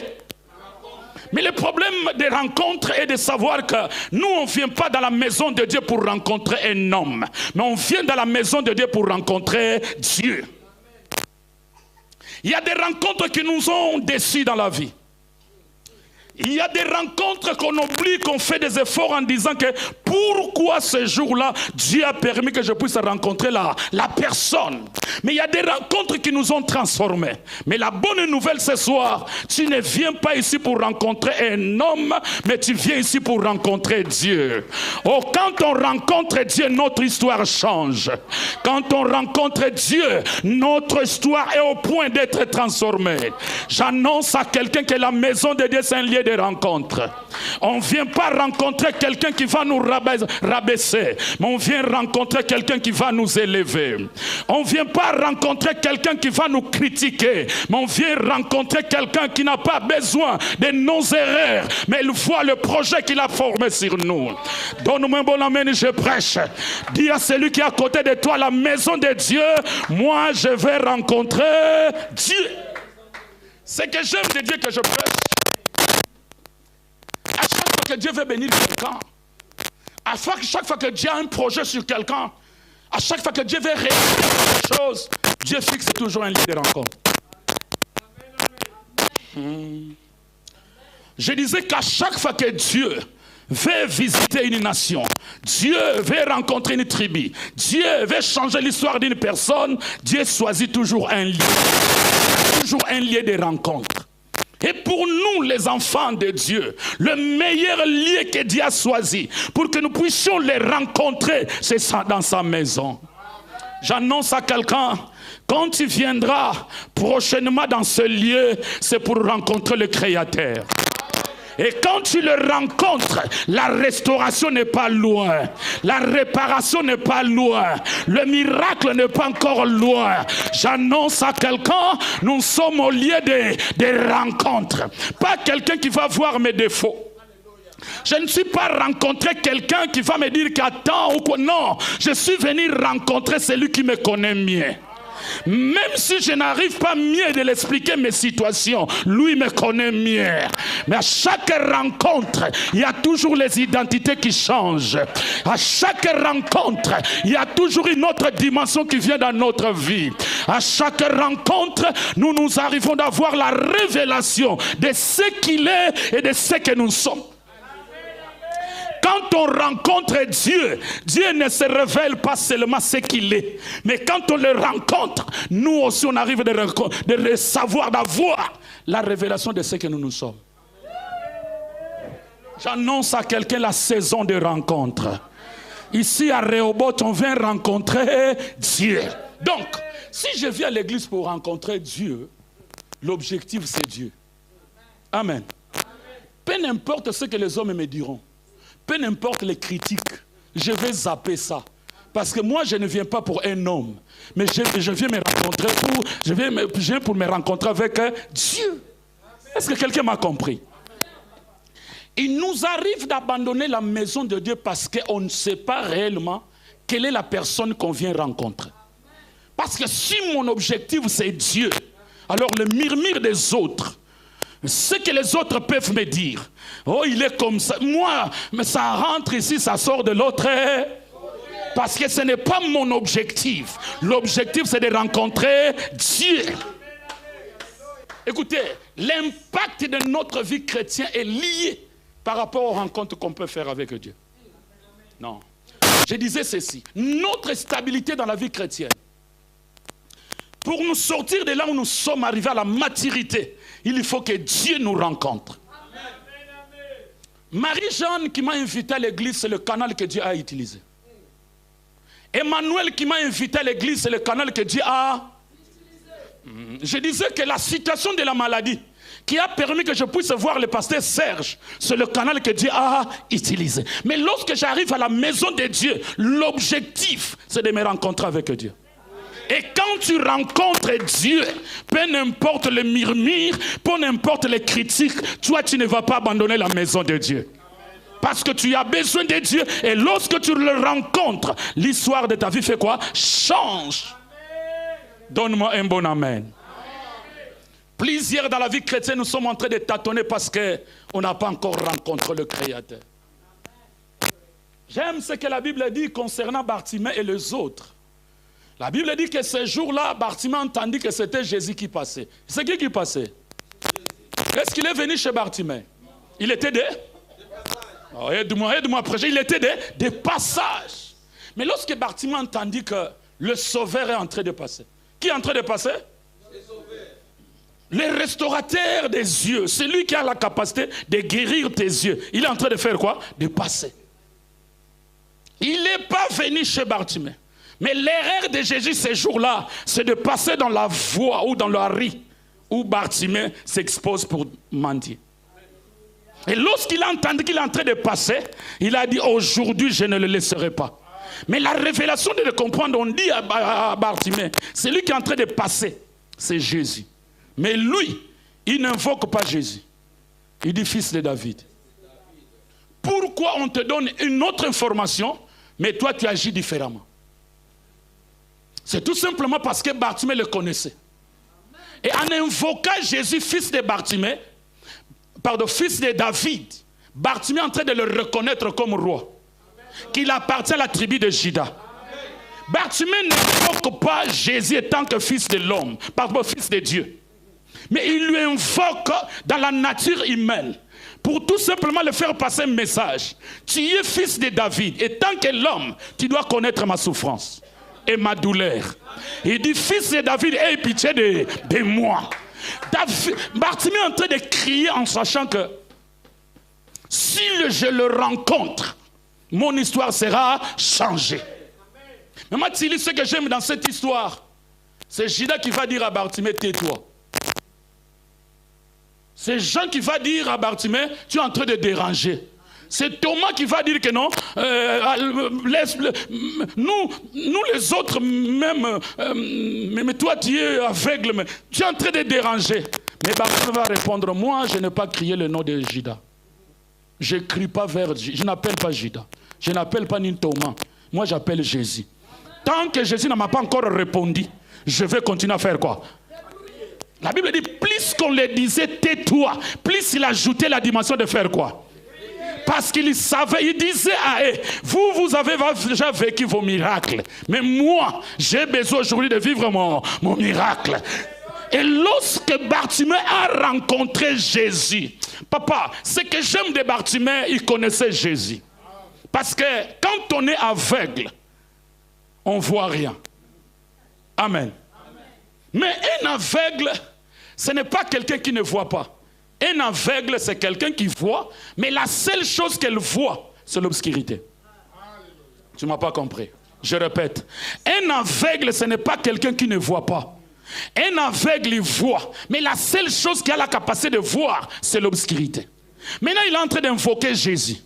Mais le problème des rencontres est de savoir que nous, on ne vient pas dans la maison de Dieu pour rencontrer un homme. Mais on vient dans la maison de Dieu pour rencontrer Dieu. Il y a des rencontres qui nous ont déçus dans la vie. Il y a des rencontres qu'on oublie, qu'on fait des efforts en disant que pourquoi ce jour-là, Dieu a permis que je puisse rencontrer la personne. Mais il y a des rencontres qui nous ont transformés. Mais la bonne nouvelle ce soir, tu ne viens pas ici pour rencontrer un homme, mais tu viens ici pour rencontrer Dieu. Oh, quand on rencontre Dieu, notre histoire change. Quand on rencontre Dieu, notre histoire est au point d'être transformée. J'annonce à quelqu'un que la maison de Dieu, c'est un lieu de rencontre. On ne vient pas rencontrer quelqu'un qui va nous rabaisser, mais on vient rencontrer quelqu'un qui va nous élever. On ne vient pas rencontrer quelqu'un qui va nous critiquer, mais on vient rencontrer quelqu'un qui n'a pas besoin de nos erreurs, mais il voit le projet qu'il a formé sur nous. Donne-moi un bon amen, je prêche. Dis à celui qui est à côté de toi, la maison de Dieu, moi je vais rencontrer Dieu. C'est que j'aime de Dieu que je prêche. À chaque fois que Dieu veut bénir quelqu'un, à chaque fois que Dieu a un projet sur quelqu'un, à chaque fois que Dieu veut réaliser quelque chose, Dieu fixe toujours un lieu de rencontre. Je disais qu'à chaque fois que Dieu veut visiter une nation, Dieu veut rencontrer une tribu, Dieu veut changer l'histoire d'une personne, Dieu choisit toujours un lieu de rencontre. Et pour nous, les enfants de Dieu, le meilleur lieu que Dieu a choisi pour que nous puissions les rencontrer, c'est dans sa maison. J'annonce à quelqu'un, quand tu viendras prochainement dans ce lieu, c'est pour rencontrer le Créateur. Et quand tu le rencontres, la restauration n'est pas loin. La réparation n'est pas loin. Le miracle n'est pas encore loin. J'annonce à quelqu'un, nous sommes au lieu des rencontres. Pas quelqu'un qui va voir mes défauts. Je ne suis pas rencontré quelqu'un qui va me dire qu'attends ou quoi. Non, je suis venu rencontrer celui qui me connaît mieux. Même si je n'arrive pas mieux de l'expliquer mes situations, lui me connaît mieux. Mais à chaque rencontre, il y a toujours les identités qui changent. À chaque rencontre, il y a toujours une autre dimension qui vient dans notre vie. À chaque rencontre, nous arrivons d'avoir la révélation de ce qu'il est et de ce que nous sommes. Quand on rencontre Dieu, Dieu ne se révèle pas seulement ce qu'il est. Mais quand on le rencontre, nous aussi on arrive de savoir, d'avoir la révélation de ce que nous sommes. J'annonce à quelqu'un la saison de rencontre. Ici à Rehoboth, on vient rencontrer Dieu. Donc, si je viens à l'église pour rencontrer Dieu, l'objectif c'est Dieu. Amen. Peu importe ce que les hommes me diront. Peu importe les critiques, je vais zapper ça. Parce que moi, je ne viens pas pour un homme. Mais je viens me rencontrer je viens pour me rencontrer avec Dieu. Est-ce que quelqu'un m'a compris? Il nous arrive d'abandonner la maison de Dieu parce qu'on ne sait pas réellement quelle est la personne qu'on vient rencontrer. Parce que si mon objectif c'est Dieu, alors le murmure des autres, ce que les autres peuvent me dire, oh il est comme ça, moi, mais ça rentre ici, ça sort de l'autre, parce que ce n'est pas mon objectif. L'objectif c'est de rencontrer Dieu. Écoutez, l'impact de notre vie chrétienne est lié par rapport aux rencontres qu'on peut faire avec Dieu. Non. Je disais ceci, notre stabilité dans la vie chrétienne, pour nous sortir de là où nous sommes arrivés à la maturité, il faut que Dieu nous rencontre. Marie-Jeanne qui m'a invité à l'église, c'est le canal que Dieu a utilisé. Emmanuel qui m'a invité à l'église, c'est le canal que Dieu a utilisé. Je disais que la situation de la maladie qui a permis que je puisse voir le pasteur Serge, c'est le canal que Dieu a utilisé. Mais lorsque j'arrive à la maison de Dieu, l'objectif, c'est de me rencontrer avec Dieu. Et quand tu rencontres Dieu, peu importe le murmure, peu importe les critiques, toi tu ne vas pas abandonner la maison de Dieu. Parce que tu as besoin de Dieu et lorsque tu le rencontres, l'histoire de ta vie fait quoi? Change. Donne-moi un bon amen. Plusieurs dans la vie chrétienne, nous sommes en train de tâtonner parce qu'on n'a pas encore rencontré le Créateur. J'aime ce que la Bible dit concernant Bartimée et les autres. La Bible dit que ce jour-là, Bartimée entendit que c'était Jésus qui passait. C'est qui passait? Est-ce qu'il est venu chez Bartimée? Il était oh, aide-moi prêcher. Il était des passages. Mais lorsque Bartimée entendit que le Sauveur est en train de passer. Qui est en train de passer? Le restaurateur des yeux. C'est lui qui a la capacité de guérir tes yeux. Il est en train de faire quoi? De passer. Il n'est pas venu chez Bartimée. Mais l'erreur de Jésus ces jours-là, c'est de passer dans la voie ou dans la rue où Bartimée s'expose pour mentir. Et lorsqu'il a entendu qu'il est en train de passer, il a dit aujourd'hui je ne le laisserai pas. Mais la révélation de le comprendre, on dit à Bartimée, c'est lui qui est en train de passer, c'est Jésus. Mais lui, il n'invoque pas Jésus. Il dit fils de David. Pourquoi on te donne une autre information, mais toi tu agis différemment? C'est tout simplement parce que Bartimée le connaissait. Et en invoquant Jésus, fils de Bartimée, fils de David, Bartimée est en train de le reconnaître comme roi. Qu'il appartient à la tribu de Juda. Bartimée n'invoque pas Jésus étant que fils de l'homme, fils de Dieu. Mais il lui invoque dans la nature humaine. Pour tout simplement le faire passer un message. Tu es fils de David. Et tant que l'homme, tu dois connaître ma souffrance et ma douleur. Il dit, fils de David, aie pitié de moi. Bartimée est en train de crier en sachant que si je le rencontre, mon histoire sera changée. Mais moi, ce que j'aime dans cette histoire, c'est Judas qui va dire à Bartimée, tais-toi. C'est Jean qui va dire à Bartimée, tu es en train de déranger. C'est Thomas qui va dire que non, nous les autres même, mais toi tu es aveugle, mais tu es en train de déranger. Mais Bartimée va répondre, moi je n'ai pas crié le nom de Judas. Je ne crie pas vers Judas, je n'appelle pas Judas, je n'appelle pas ni Thomas, moi j'appelle Jésus. Tant que Jésus ne m'a pas encore répondu, je vais continuer à faire quoi? La Bible dit, plus qu'on le disait tais-toi, plus il ajoutait la dimension de faire quoi? Parce qu'il savait, il disait à eux, vous avez déjà vécu vos miracles, mais moi, j'ai besoin aujourd'hui de vivre mon miracle. Et lorsque Bartimée a rencontré Jésus, papa, ce que j'aime de Bartimée, il connaissait Jésus. Parce que quand on est aveugle, on ne voit rien. Amen. Mais un aveugle, ce n'est pas quelqu'un qui ne voit pas. Un aveugle, c'est quelqu'un qui voit, mais la seule chose qu'elle voit, c'est l'obscurité. Tu ne m'as pas compris. Je répète. Un aveugle, ce n'est pas quelqu'un qui ne voit pas. Un aveugle, il voit, mais la seule chose qu'il a la capacité de voir, c'est l'obscurité. Maintenant, il est en train d'invoquer Jésus.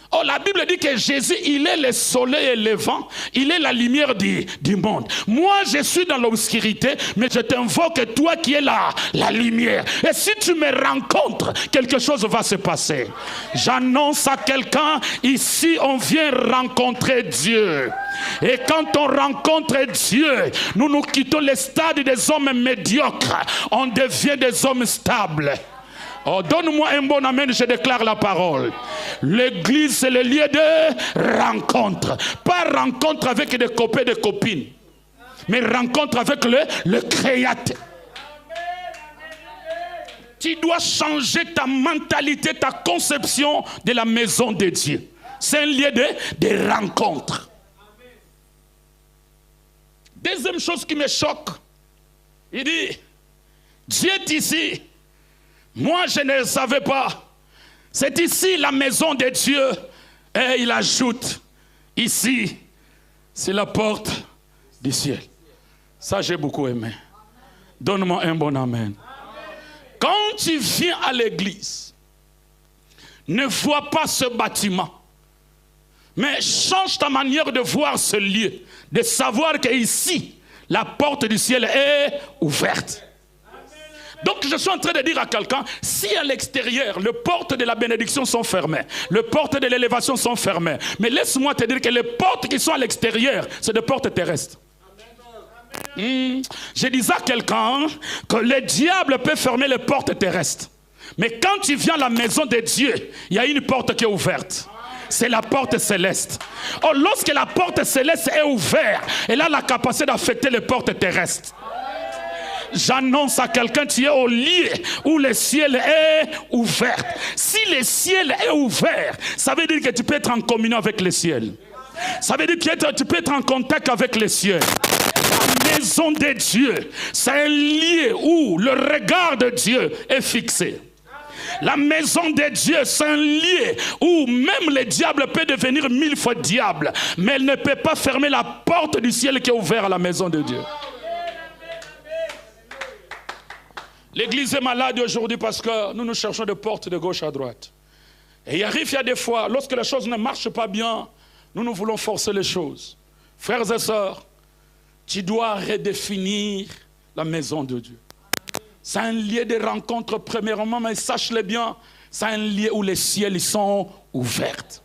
Oh, la Bible dit que Jésus, il est le soleil et le vent, il est la lumière du monde. Moi, je suis dans l'obscurité, mais je t'invoque toi qui es la lumière. Et si tu me rencontres, quelque chose va se passer. J'annonce à quelqu'un, ici, on vient rencontrer Dieu. Et quand on rencontre Dieu, nous quittons les stades des hommes médiocres. On devient des hommes stables. Oh, donne-moi un bon amen, je déclare la parole. L'église, c'est le lieu de rencontre. Pas rencontre avec des copains et des copines, mais rencontre avec le Créateur. Tu dois changer ta mentalité, ta conception de la maison de Dieu. C'est un lieu de rencontre. Deuxième chose qui me choque, il dit, Dieu est ici. Moi, je ne le savais pas. C'est ici la maison de Dieu. Et il ajoute, ici, c'est la porte du ciel. Ça, j'ai beaucoup aimé. Donne-moi un bon amen. Quand tu viens à l'église, ne vois pas ce bâtiment, mais change ta manière de voir ce lieu, de savoir qu'ici, la porte du ciel est ouverte. Donc je suis en train de dire à quelqu'un, si à l'extérieur, les portes de la bénédiction sont fermées, les portes de l'élévation sont fermées, mais laisse-moi te dire que les portes qui sont à l'extérieur, c'est des portes terrestres. Je disais à quelqu'un que le diable peut fermer les portes terrestres. Mais quand tu viens à la maison de Dieu, il y a une porte qui est ouverte. C'est la porte céleste. Oh, lorsque la porte céleste est ouverte, elle a la capacité d'affecter les portes terrestres. J'annonce à quelqu'un, tu es au lieu où le ciel est ouvert. Si le ciel est ouvert, ça veut dire que tu peux être en communion avec le ciel. Ça veut dire que tu peux être en contact avec le ciel. La maison de Dieu, c'est un lieu où le regard de Dieu est fixé. La maison de Dieu, c'est un lieu où même le diable peut devenir 1000 fois diable, mais elle ne peut pas fermer la porte du ciel qui est ouverte à la maison de Dieu. L'église est malade aujourd'hui parce que nous cherchons des portes de gauche à droite. Et il arrive, il y a des fois, lorsque les choses ne marchent pas bien, nous voulons forcer les choses. Frères et sœurs, tu dois redéfinir la maison de Dieu. C'est un lieu de rencontre premièrement, mais sache-le bien, c'est un lieu où les ciels sont ouverts.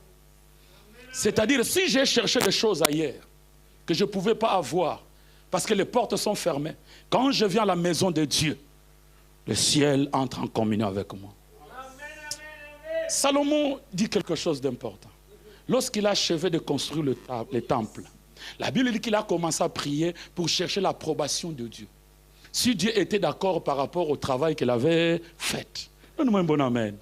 C'est-à-dire, si j'ai cherché des choses ailleurs que je ne pouvais pas avoir, parce que les portes sont fermées, quand je viens à la maison de Dieu, le ciel entre en communion avec moi. Salomon dit quelque chose d'important. Lorsqu'il a achevé de construire le temple, la Bible dit qu'il a commencé à prier pour chercher l'approbation de Dieu. Si Dieu était d'accord par rapport au travail qu'il avait fait. Donne-moi un bon amen.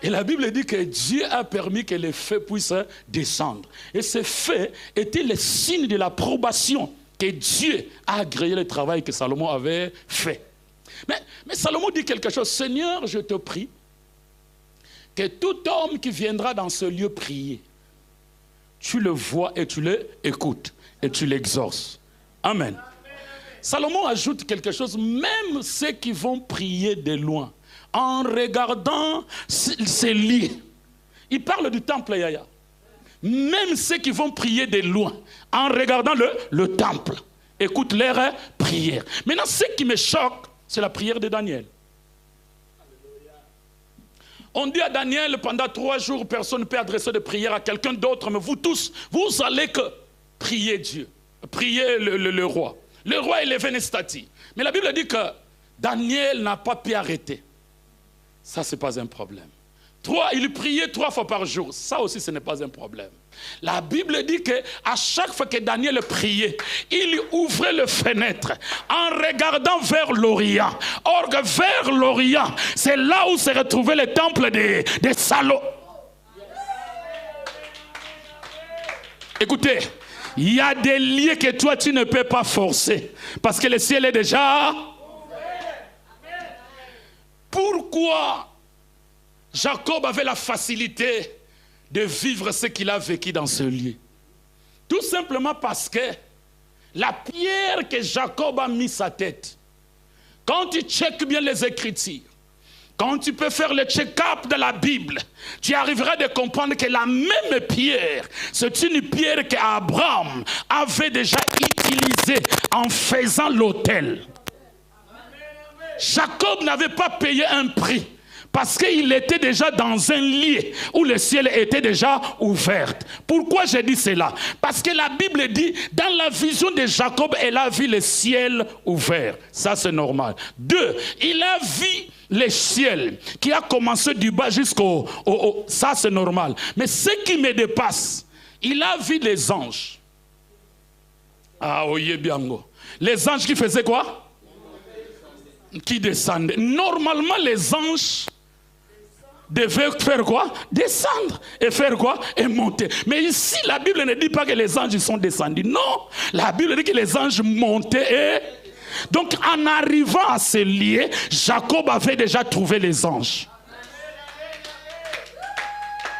Et la Bible dit que Dieu a permis que les feux puissent descendre. Et ces feux étaient le signe de l'approbation que Dieu a agréé le travail que Salomon avait fait. Mais Salomon dit quelque chose. Seigneur, je te prie que tout homme qui viendra dans ce lieu prier, tu le vois et tu l'écoutes et tu l'exauces. Amen. Salomon ajoute quelque chose. Même ceux qui vont prier de loin, en regardant ces lieux, il parle du temple Yahya. Même ceux qui vont prier de loin, en regardant le temple, écoute leur prière. Maintenant, ce qui me choque, c'est la prière de Daniel. On dit à Daniel, pendant 3 jours, personne ne peut adresser de prière à quelqu'un d'autre, mais vous tous, vous allez que prier Dieu, prier le roi. Le roi élevait une statue. Mais la Bible dit que Daniel n'a pas pu arrêter. Ça, ce n'est pas un problème. Il priait 3 fois par jour. Ça aussi, ce n'est pas un problème. La Bible dit qu'à chaque fois que Daniel priait, il ouvrait les fenêtres en regardant vers l'Orient. Or, vers l'Orient, c'est là où se retrouvait le temple de Salomon. Écoutez, il y a des lieux que toi, tu ne peux pas forcer. Parce que le ciel est déjà... Pourquoi Jacob avait la facilité de vivre ce qu'il a vécu dans ce lieu? Tout simplement parce que la pierre que Jacob a mis sa tête, quand tu checkes bien les Écritures, quand tu peux faire le check-up de la Bible, tu arriveras à comprendre que la même pierre, c'est une pierre qu'Abraham avait déjà utilisée en faisant l'autel. Jacob n'avait pas payé un prix parce qu'il était déjà dans un lieu où le ciel était déjà ouvert. Pourquoi je dis cela? Parce que la Bible dit, dans la vision de Jacob, elle a vu le ciel ouvert. Ça, c'est normal. 2, il a vu le ciel qui a commencé du bas jusqu'au... Ça, c'est normal. Mais ce qui me dépasse, il a vu les anges. Ah, oyez bien. Les anges qui faisaient quoi? Qui descendaient. Normalement, les anges devaient faire quoi? Descendre. Et faire quoi? Et monter. Mais ici, la Bible ne dit pas que les anges sont descendus. Non. La Bible dit que les anges montaient et... Donc, en arrivant à ce lieu, Jacob avait déjà trouvé les anges.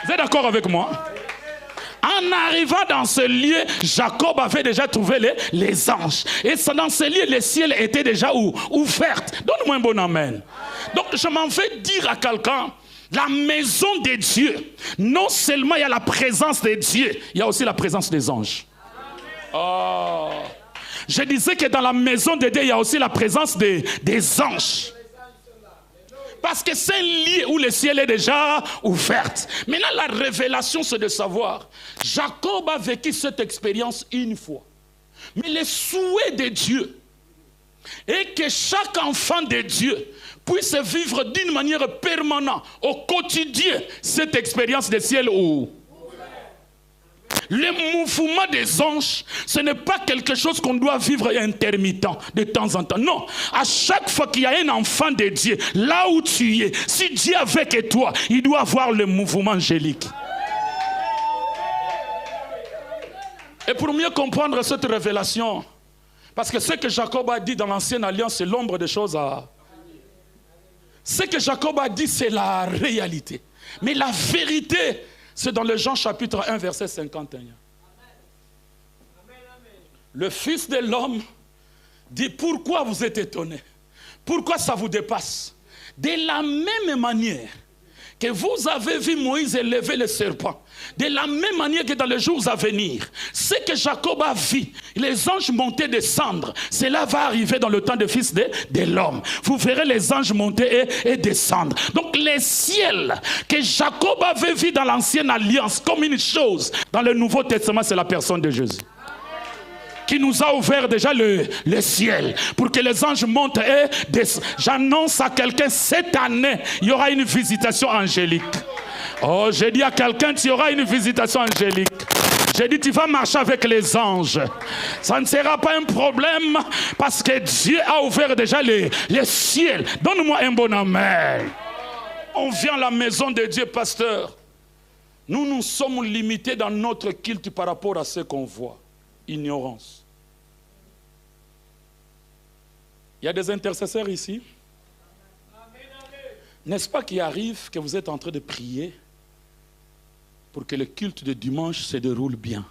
Vous êtes d'accord avec moi? En arrivant dans ce lieu, Jacob avait déjà trouvé les anges. Et dans ce lieu, le ciel était déjà ouvert. Donne-moi un bon amen. Donc, je m'en vais dire à quelqu'un, la maison de Dieu, non seulement il y a la présence de Dieu, il y a aussi la présence des anges. Oh. Je disais que dans la maison de Dieu, il y a aussi la présence des anges. Parce que c'est un lieu où le ciel est déjà ouvert. Maintenant, la révélation, c'est de savoir, Jacob a vécu cette expérience une fois. Mais le souhait de Dieu est que chaque enfant de Dieu puisse vivre d'une manière permanente, au quotidien, cette expérience de ciel ouvert. Le mouvement des anges, ce n'est pas quelque chose qu'on doit vivre intermittent de temps en temps. Non, à chaque fois qu'il y a un enfant de Dieu, là où tu es, si Dieu est avec toi, il doit avoir le mouvement angélique. Et pour mieux comprendre cette révélation, parce que ce que Jacob a dit dans l'ancienne alliance, c'est l'ombre des choses à... Ce que Jacob a dit, c'est la réalité. Mais la vérité, c'est dans le Jean chapitre 1, verset 51. Le Fils de l'homme dit, pourquoi vous êtes étonnés? Pourquoi ça vous dépasse? De la même manière que vous avez vu Moïse élever le serpent, de la même manière que dans les jours à venir, ce que Jacob a vu, les anges monter descendre, cela va arriver dans le temps du Fils de l'homme. Vous verrez les anges monter et descendre. Donc les ciels que Jacob avait vu dans l'ancienne alliance comme une chose, dans le Nouveau Testament, c'est la personne de Jésus. Qui nous a ouvert déjà le ciel pour que les anges montent et descendent. J'annonce à quelqu'un, cette année, il y aura une visitation angélique. Oh, j'ai dit à quelqu'un, tu auras une visitation angélique. J'ai dit, tu vas marcher avec les anges. Ça ne sera pas un problème parce que Dieu a ouvert déjà le ciel. Donne-moi un bon amen. On vient à la maison de Dieu, pasteur. Nous sommes limités dans notre culte par rapport à ce qu'on voit. Ignorance. Il y a des intercesseurs ici. N'est-ce pas qu'il arrive que vous êtes en train de prier pour que le culte de dimanche se déroule bien?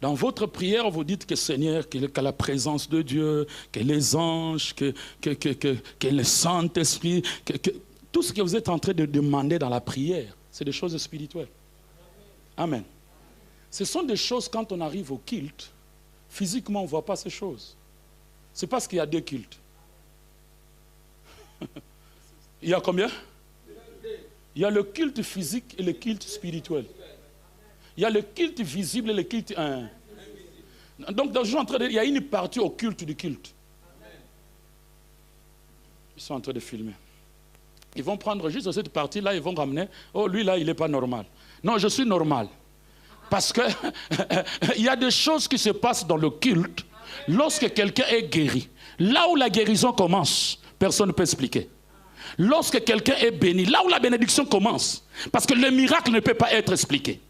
Dans votre prière, vous dites que Seigneur, que la présence de Dieu, que les anges, que le Saint-Esprit, que tout ce que vous êtes en train de demander dans la prière, c'est des choses spirituelles. Amen. Ce sont des choses, quand on arrive au culte, physiquement, on ne voit pas ces choses. C'est parce qu'il y a deux cultes. Il y a combien? Il y a le culte physique et le culte spirituel. Il y a le culte visible et le culte invisible. Donc, je suis en train de dire, il y a une partie occulte du culte. Ils sont en train de filmer. Ils vont prendre juste cette partie-là, ils vont ramener. Oh, lui là, il n'est pas normal. Non, je suis normal. Parce que il y a des choses qui se passent dans le culte lorsque quelqu'un est guéri. Là où la guérison commence, personne ne peut expliquer. Lorsque quelqu'un est béni, là où la bénédiction commence, parce que le miracle ne peut pas être expliqué.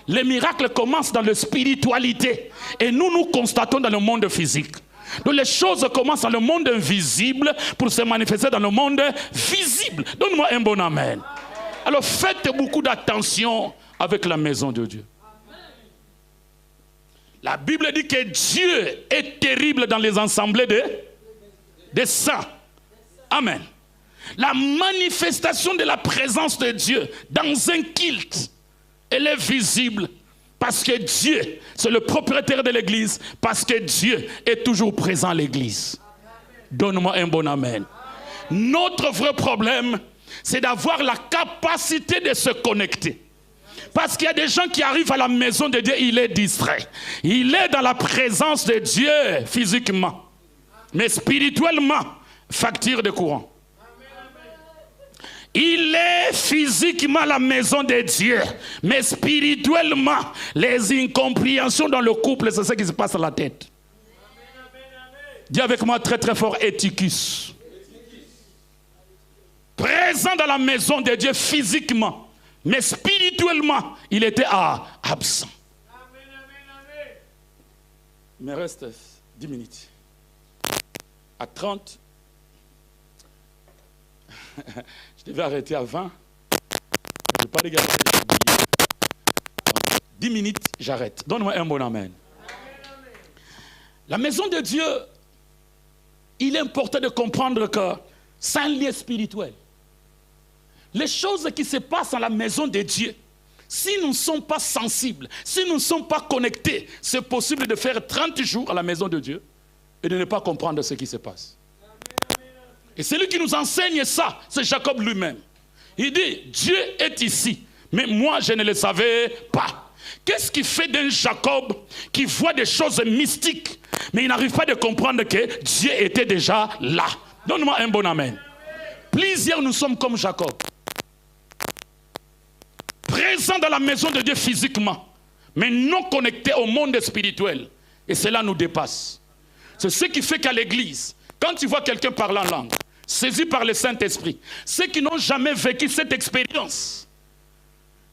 Les miracles commencent dans la spiritualité et nous constatons dans le monde physique. Donc les choses commencent dans le monde invisible pour se manifester dans le monde visible. Donne-moi un bon amen. Alors faites beaucoup d'attention avec la maison de Dieu. La Bible dit que Dieu est terrible dans les assemblées des saints. Amen. La manifestation de la présence de Dieu dans un culte, elle est visible. Parce que Dieu, c'est le propriétaire de l'église, parce que Dieu est toujours présent à l'église. Donne-moi un bon amen. Notre vrai problème, c'est d'avoir la capacité de se connecter. Parce qu'il y a des gens qui arrivent à la maison de Dieu, il est distrait. Il est dans la présence de Dieu physiquement. Mais spirituellement, facture de courant. Il est physiquement à la maison de Dieu, mais spirituellement, les incompréhensions dans le couple, c'est ce qui se passe à la tête. Dis avec moi très très fort, Éticus. Présent dans la maison de Dieu physiquement, mais spirituellement, il était absent. Il me reste 10 minutes. À 30, je devais arrêter à 20. Je n'ai pas regardé. 10 minutes, j'arrête. Donne-moi un bon amen. La maison de Dieu, il est important de comprendre que c'est un lien spirituel. Les choses qui se passent dans la maison de Dieu, si nous ne sommes pas sensibles, si nous ne sommes pas connectés, c'est possible de faire 30 jours à la maison de Dieu et de ne pas comprendre ce qui se passe. Et celui qui nous enseigne ça, c'est Jacob lui-même. Il dit, Dieu est ici, mais moi je ne le savais pas. Qu'est-ce qui fait d'un Jacob qui voit des choses mystiques, mais il n'arrive pas à comprendre que Dieu était déjà là? Donne-moi un bon amen. Plusieurs nous sommes comme Jacob. Présents dans la maison de Dieu physiquement, mais non connectés au monde spirituel. Et cela nous dépasse. C'est ce qui fait qu'à l'église, quand tu vois quelqu'un parler en langue, saisi par le Saint-Esprit, ceux qui n'ont jamais vécu cette expérience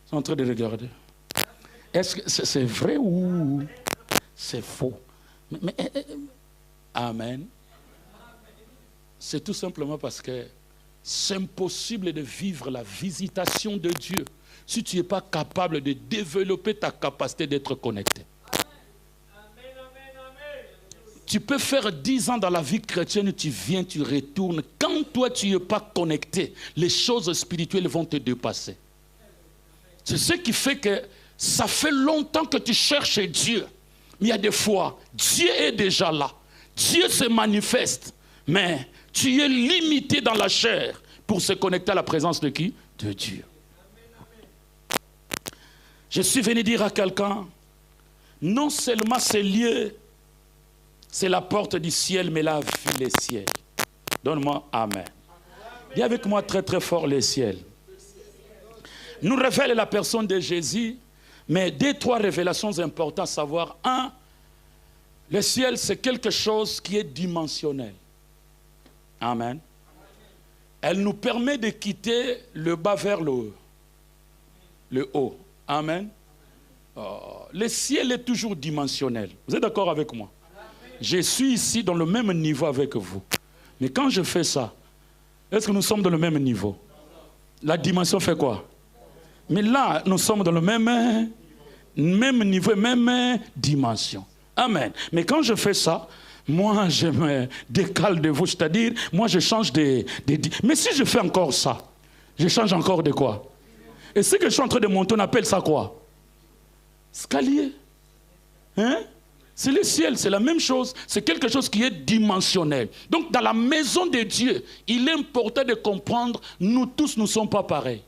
sont en train de regarder. Est-ce que c'est vrai ou c'est faux? Amen. C'est tout simplement parce que c'est impossible de vivre la visitation de Dieu si tu n'es pas capable de développer ta capacité d'être connecté. Tu peux faire 10 ans dans la vie chrétienne, tu viens, tu retournes. Quand toi, tu n'es pas connecté, les choses spirituelles vont te dépasser. C'est ce qui fait que ça fait longtemps que tu cherches Dieu. Mais il y a des fois, Dieu est déjà là. Dieu se manifeste. Mais tu es limité dans la chair pour se connecter à la présence de qui? De Dieu. Je suis venu dire à quelqu'un, non seulement ce lieu, c'est la porte du ciel, mais la vie, les ciels. Donne-moi amen. Dis avec moi très très fort les ciels. Nous révèle la personne de Jésus, mais 2-3 révélations importantes à savoir. 1, le ciel c'est quelque chose qui est dimensionnel. Amen. Elle nous permet de quitter le bas vers le haut. Amen. Oh, le ciel est toujours dimensionnel. Vous êtes d'accord avec moi? Je suis ici dans le même niveau avec vous. Mais quand je fais ça, est-ce que nous sommes dans le même niveau? La dimension fait quoi? Mais là, nous sommes dans le même niveau, même dimension. Amen. Mais quand je fais ça, moi, je me décale de vous. C'est-à-dire, moi, je change de... Mais si je fais encore ça, je change encore de quoi? Et ce que je suis en train de monter, on appelle ça quoi? Escalier. Hein? C'est le ciel, c'est la même chose. C'est quelque chose qui est dimensionnel. Donc, dans la maison de Dieu, il est important de comprendre, nous tous ne sommes pas pareils.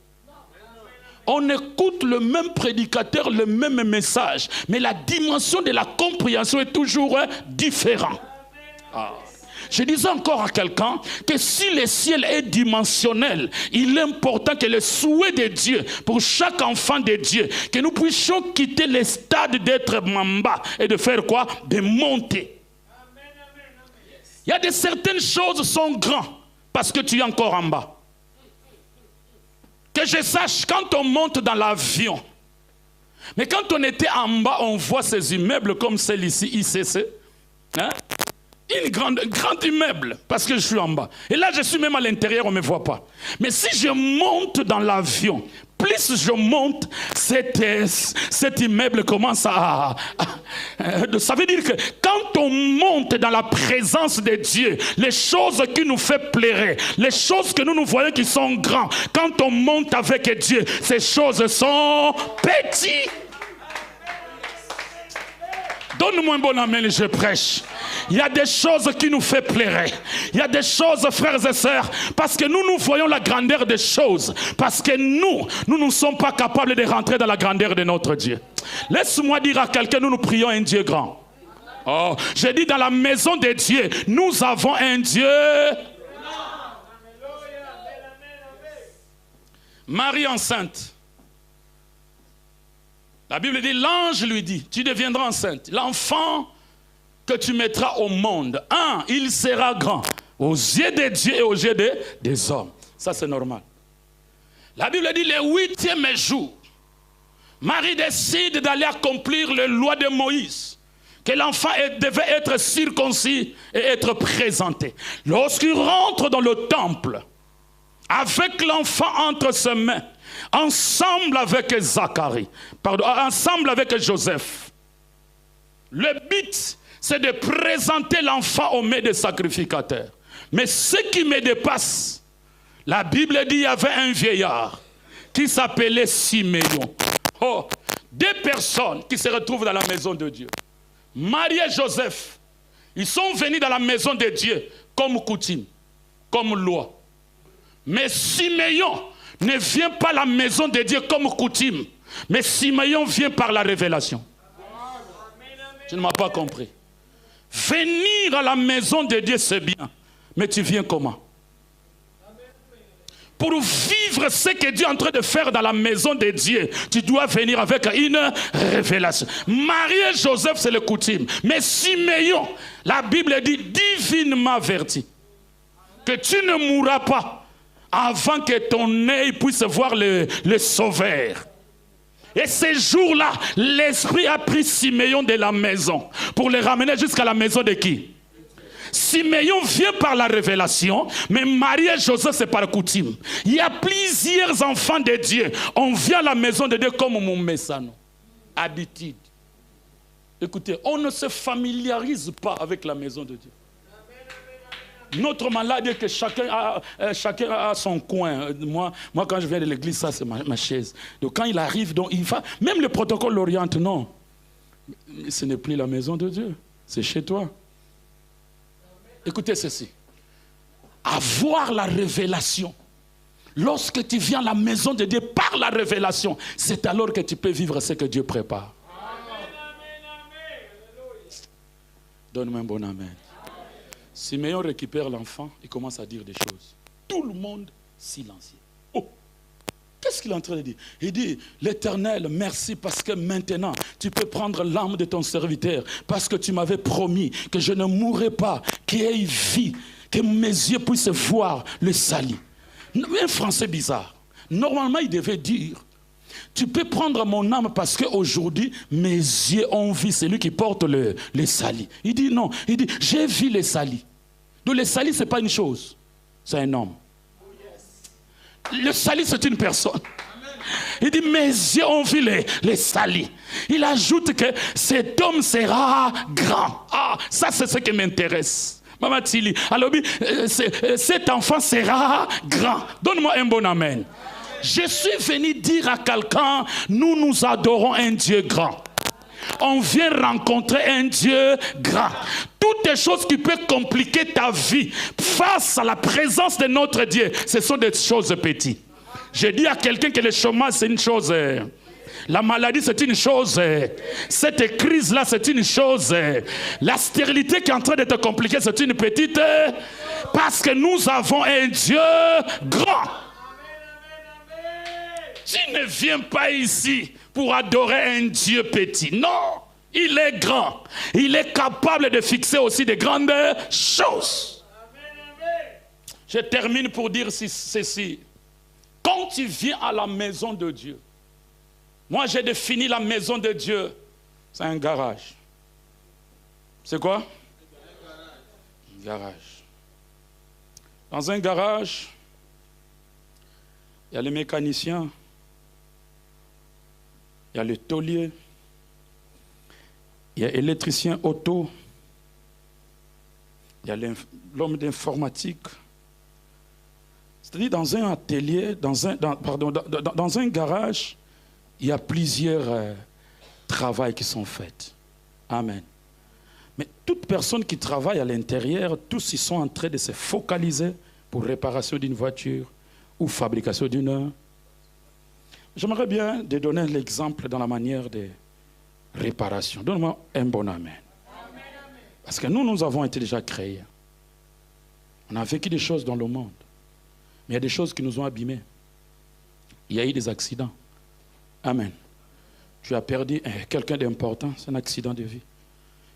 On écoute le même prédicateur, le même message, mais la dimension de la compréhension est toujours différente. Ah. Je disais encore à quelqu'un que si le ciel est dimensionnel, il est important que le souhait de Dieu pour chaque enfant de Dieu, que nous puissions quitter le stade d'être en bas et de faire quoi? De monter. Il y a de certaines choses sont grandes parce que tu es encore en bas. Que je sache, quand on monte dans l'avion, mais quand on était en bas, on voit ces immeubles comme celle-ci, ICC. Hein? Une grande immeuble, parce que je suis en bas. Et là, je suis même à l'intérieur, on ne me voit pas. Mais si je monte dans l'avion, plus je monte, cet immeuble commence à... Ça veut dire que quand on monte dans la présence de Dieu, les choses qui nous font plaire, les choses que nous voyons qui sont grandes, quand on monte avec Dieu, ces choses sont petites. Donne-moi un bon amen, je prêche. Il y a des choses qui nous font plaire. Il y a des choses, frères et sœurs, parce que nous voyons la grandeur des choses. Parce que nous ne sommes pas capables de rentrer dans la grandeur de notre Dieu. Laisse-moi dire à quelqu'un, nous prions un Dieu grand. Oh, j'ai dit dans la maison de Dieu, nous avons un Dieu. Marie enceinte. La Bible dit, l'ange lui dit, tu deviendras enceinte. L'enfant que tu mettras au monde, il sera grand aux yeux de Dieu et aux yeux des hommes. Ça, c'est normal. La Bible dit, le 8e jour, Marie décide d'aller accomplir les lois de Moïse, que l'enfant devait être circoncis et être présenté. Lorsqu'il rentre dans le temple, avec l'enfant entre ses mains, ensemble avec Zacharie, ensemble avec Joseph, le but, c'est de présenter l'enfant aux mains des sacrificateurs. Mais ce qui me dépasse, la Bible dit qu'il y avait un vieillard qui s'appelait Siméon. Oh, 2 personnes qui se retrouvent dans la maison de Dieu. Marie et Joseph, ils sont venus dans la maison de Dieu comme coutume, comme loi. Mais Siméon ne vient pas à la maison de Dieu comme coutume, mais Siméon vient par la révélation. Tu ne m'as pas compris. Venir à la maison de Dieu, c'est bien. Mais tu viens comment? Pour vivre ce que Dieu est en train de faire dans la maison de Dieu, tu dois venir avec une révélation. Marie et Joseph, c'est le coutume. Mais Siméon, la Bible dit divinement averti que tu ne mourras pas avant que ton œil puisse voir le Sauveur. Et ces jours-là, l'Esprit a pris Siméon de la maison pour le ramener jusqu'à la maison de qui? Siméon vient par la révélation, mais Marie et Joseph, c'est par coutume. Il y a plusieurs enfants de Dieu. On vient à la maison de Dieu comme mon messano. Habitude. Écoutez, on ne se familiarise pas avec la maison de Dieu. Notre malade est que chacun a son coin. Moi, quand je viens de l'église, ça c'est ma chaise. Donc quand il arrive, donc, il va. Même le protocole l'oriente, non. Ce n'est plus la maison de Dieu. C'est chez toi. Écoutez ceci. Avoir la révélation. Lorsque tu viens à la maison de Dieu par la révélation, c'est alors que tu peux vivre ce que Dieu prépare. Donne-moi un bon amen. Siméon récupère l'enfant et commence à dire des choses. Tout le monde silencieux. Oh, qu'est-ce qu'il est en train de dire? Il dit, l'Éternel, merci parce que maintenant, tu peux prendre l'âme de ton serviteur parce que tu m'avais promis que je ne mourrais pas, qu'il y ait vie, que mes yeux puissent voir le salut. Un français bizarre. Normalement, il devait dire, tu peux prendre mon âme parce qu'aujourd'hui, mes yeux ont vu celui qui porte le salut. Il dit non. Il dit, j'ai vu le salut. Donc le salut, ce n'est pas une chose. C'est un homme. Le salut, c'est une personne. Il dit, mes yeux ont vu le salut. Il ajoute que cet homme sera grand. Ah, ça, c'est ce qui m'intéresse. Maman Tili, alors, cet enfant sera grand. Donne-moi un bon amen. Je suis venu dire à quelqu'un, nous adorons un Dieu grand. On vient rencontrer un Dieu grand. Toutes les choses qui peuvent compliquer ta vie face à la présence de notre Dieu, ce sont des choses petites. J'ai dit à quelqu'un que le chômage, c'est une chose. La maladie, c'est une chose. Cette crise-là, c'est une chose. La stérilité qui est en train de te compliquer, c'est une petite. Parce que nous avons un Dieu grand. Tu ne viens pas ici pour adorer un Dieu petit. Non, il est grand. Il est capable de fixer aussi de grandes choses. Je termine pour dire ceci. Quand tu viens à la maison de Dieu, moi j'ai défini la maison de Dieu, c'est un garage. C'est quoi? Un garage. Dans un garage, il y a les mécaniciens, il y a le tôlier, il y a l'électricien auto, il y a l'homme d'informatique. C'est-à-dire dans un atelier, dans un garage, il y a plusieurs travaux qui sont faits. Amen. Mais toute personne qui travaille à l'intérieur, tous ils sont en train de se focaliser pour réparation d'une voiture ou fabrication d'une. J'aimerais bien te donner l'exemple dans la manière de réparation. Donne-moi un bon amen. Parce que nous avons été déjà créés. On a vécu des choses dans le monde. Mais il y a des choses qui nous ont abîmés. Il y a eu des accidents. Amen. Tu as perdu quelqu'un d'important, c'est un accident de vie.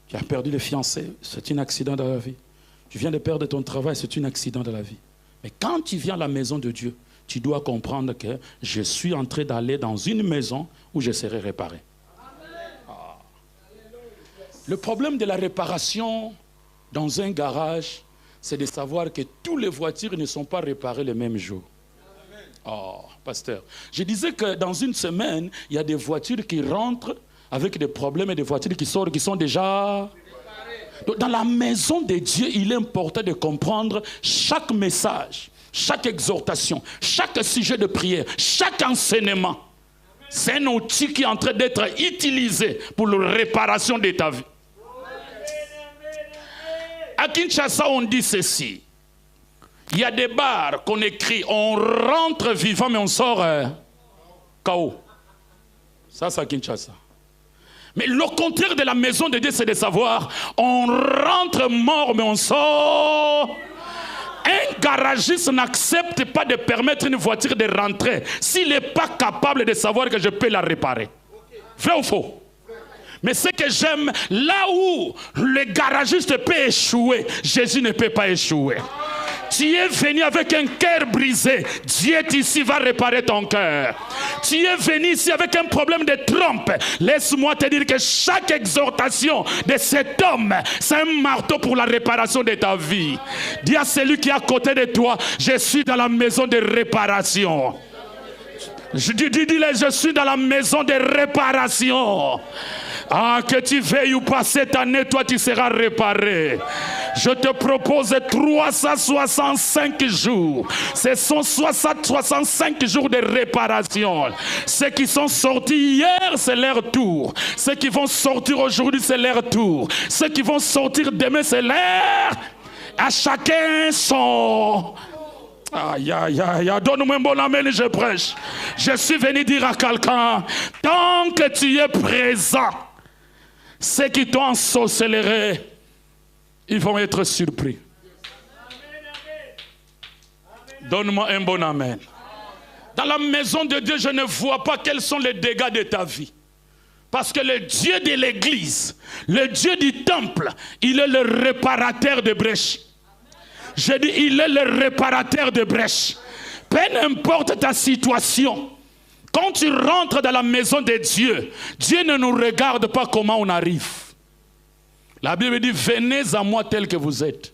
Tu as perdu le fiancé, c'est un accident de la vie. Tu viens de perdre ton travail, c'est un accident de la vie. Mais quand tu viens à la maison de Dieu, tu dois comprendre que je suis en train d'aller dans une maison où je serai réparé. Ah. Le problème de la réparation dans un garage, c'est de savoir que toutes les voitures ne sont pas réparées le même jour. Oh, pasteur. Je disais que dans une semaine, il y a des voitures qui rentrent avec des problèmes et des voitures qui sortent, qui sont déjà... Donc, dans la maison de Dieu, il est important de comprendre chaque message, chaque exhortation, chaque sujet de prière, chaque enseignement. C'est un outil qui est en train d'être utilisé pour la réparation de ta vie. À Kinshasa, on dit ceci. Il y a des bars qu'on écrit, on rentre vivant mais on sort KO. Ça, c'est à Kinshasa. Mais le contraire de la maison de Dieu, c'est de savoir, on rentre mort mais on sort. Un garagiste n'accepte pas de permettre une voiture de rentrer s'il n'est pas capable de savoir que je peux la réparer. Vrai ou faux? Mais ce que j'aime, là où le garagiste peut échouer, Jésus ne peut pas échouer. Tu es venu avec un cœur brisé, Dieu ici va réparer ton cœur. Tu es venu ici avec un problème de trompe. Laisse-moi te dire que chaque exhortation de cet homme, c'est un marteau pour la réparation de ta vie. Dis à celui qui est à côté de toi, je suis dans la maison de réparation. Dis-le, je suis dans la maison de réparation. Ah, que tu veilles ou pas cette année, toi tu seras réparé. Je te propose 365 jours. Ce sont 65 jours de réparation. Ceux qui sont sortis hier, c'est leur tour. Ceux qui vont sortir aujourd'hui, c'est leur tour. Ceux qui vont sortir demain, c'est leur. À chacun son... Aïe, aïe, aïe, donne-moi un bon amen et je prêche. Je suis venu dire à quelqu'un, tant que tu es présent, ceux qui t'ont ensorcelé, ils vont être surpris. Donne-moi un bon amen. Dans la maison de Dieu, je ne vois pas quels sont les dégâts de ta vie. Parce que le Dieu de l'église, le Dieu du temple, il est le réparateur de brèches. Je dis, il est le réparateur de brèches. Peu importe ta situation, quand tu rentres dans la maison de Dieu, Dieu ne nous regarde pas comment on arrive. La Bible dit, venez à moi tel que vous êtes.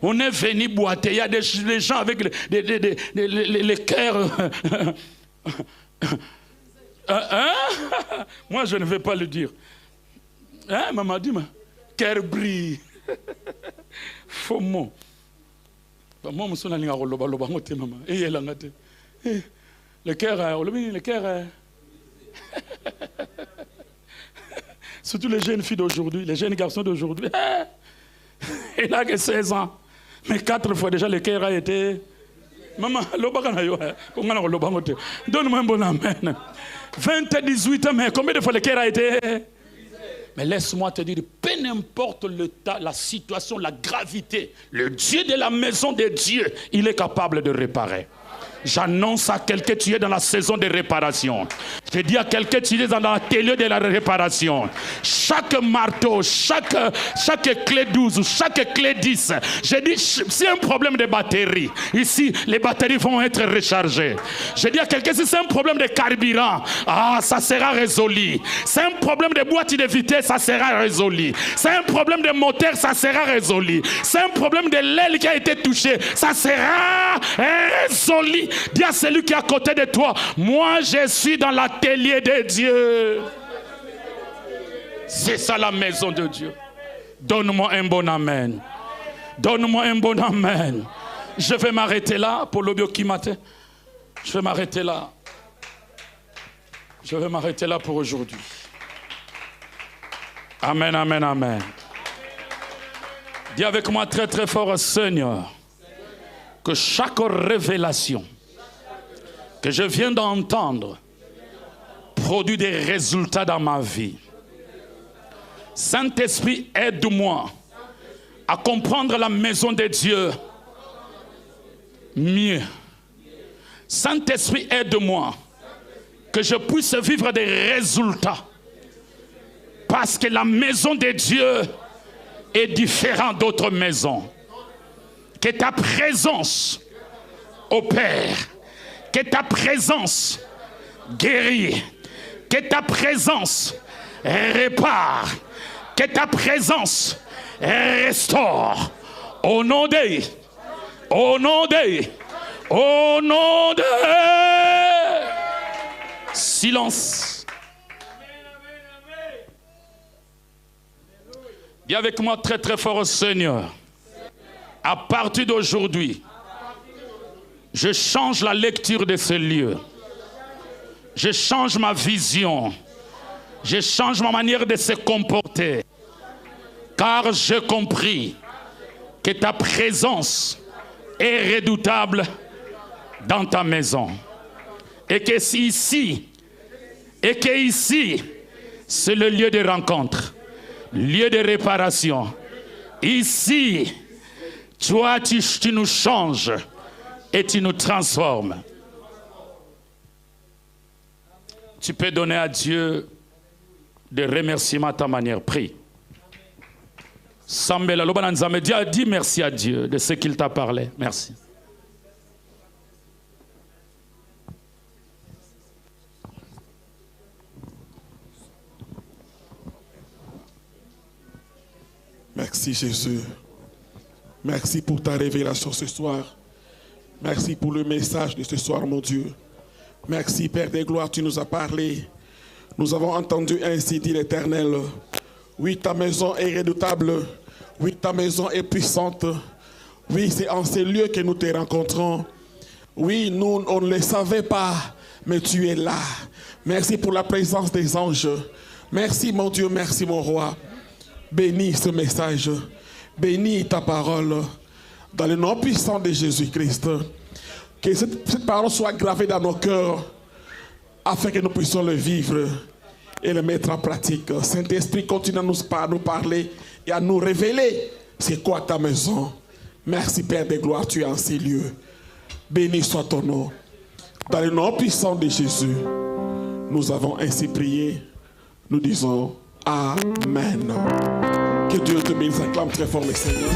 On est venu boiter. Il y a des gens avec les cœurs. Moi, je ne vais pas le dire. Hein, maman dit, cœur brille. Faux mot. Moi, je suis allé à le cœur. Surtout les jeunes filles d'aujourd'hui, les jeunes garçons d'aujourd'hui. Il n'a que 16 ans. Mais 4 fois déjà, le cœur a été. Maman, donne-moi un bon amen. 20-18 mais combien de fois le cœur a été? Mais laisse-moi te dire, peu importe la situation, la gravité, le Dieu de la maison de Dieu, il est capable de réparer. J'annonce à quelqu'un, tu es dans la saison de réparation. Je dis à quelqu'un, tu es dans l'atelier de la réparation. Chaque marteau, chaque clé 12 ou chaque clé 10, je dis, c'est un problème de batterie. Ici, les batteries vont être rechargées. Je dis à quelqu'un, si c'est un problème de carburant, ça sera résolu. C'est un problème de boîte de vitesse, ça sera résolu. C'est un problème de moteur, ça sera résolu. C'est un problème de l'aile qui a été touchée, ça sera résolu. Dis à celui qui est à côté de toi, moi je suis dans l'atelier de Dieu. C'est ça la maison de Dieu. Donne-moi un bon amen. Donne-moi un bon amen. Je vais m'arrêter là pour l'obio qui matin. Je vais m'arrêter là. Je vais m'arrêter là pour aujourd'hui. Amen, amen, amen. Dis avec moi très très fort, Seigneur, que chaque révélation que je viens d'entendre produit des résultats dans ma vie. Saint-Esprit, aide-moi à comprendre la maison de Dieu mieux. Saint-Esprit, aide-moi que je puisse vivre des résultats. Parce que la maison de Dieu est différente d'autres maisons. Que ta présence opère. Que ta présence guérit. Que ta présence répare. Que ta présence restaure. Au nom de... Silence. Dis avec moi très très fort, Seigneur. À partir d'aujourd'hui, je change la lecture de ce lieu. Je change ma vision. Je change ma manière de se comporter. Car j'ai compris que ta présence est redoutable dans ta maison. Et que ici, c'est le lieu de rencontre, lieu de réparation. Ici, toi, tu nous changes et tu nous transformes. Tu peux donner à Dieu des remerciements à ta manière. Prie. Sambela Lobananzame, dis merci à Dieu de ce qu'il t'a parlé. Merci. Merci Jésus. Merci pour ta révélation ce soir. Merci pour le message de ce soir, mon Dieu. Merci Père des gloires, tu nous as parlé. Nous avons entendu ainsi dit l'Éternel. Oui, ta maison est redoutable. Oui, ta maison est puissante. Oui, c'est en ces lieux que nous te rencontrons. Oui, nous, on ne le savait pas, mais tu es là. Merci pour la présence des anges. Merci mon Dieu, merci mon roi. Bénis ce message. Bénis ta parole. Dans le nom puissant de Jésus-Christ. Que cette parole soit gravée dans nos cœurs afin que nous puissions le vivre et le mettre en pratique. Saint-Esprit, continue à nous parler et à nous révéler c'est quoi ta maison. Merci Père des gloires, tu es en ces lieux. Béni soit ton nom. Dans le nom puissant de Jésus, nous avons ainsi prié. Nous disons Amen. Que Dieu te bénisse. Acclame très fort le Seigneur.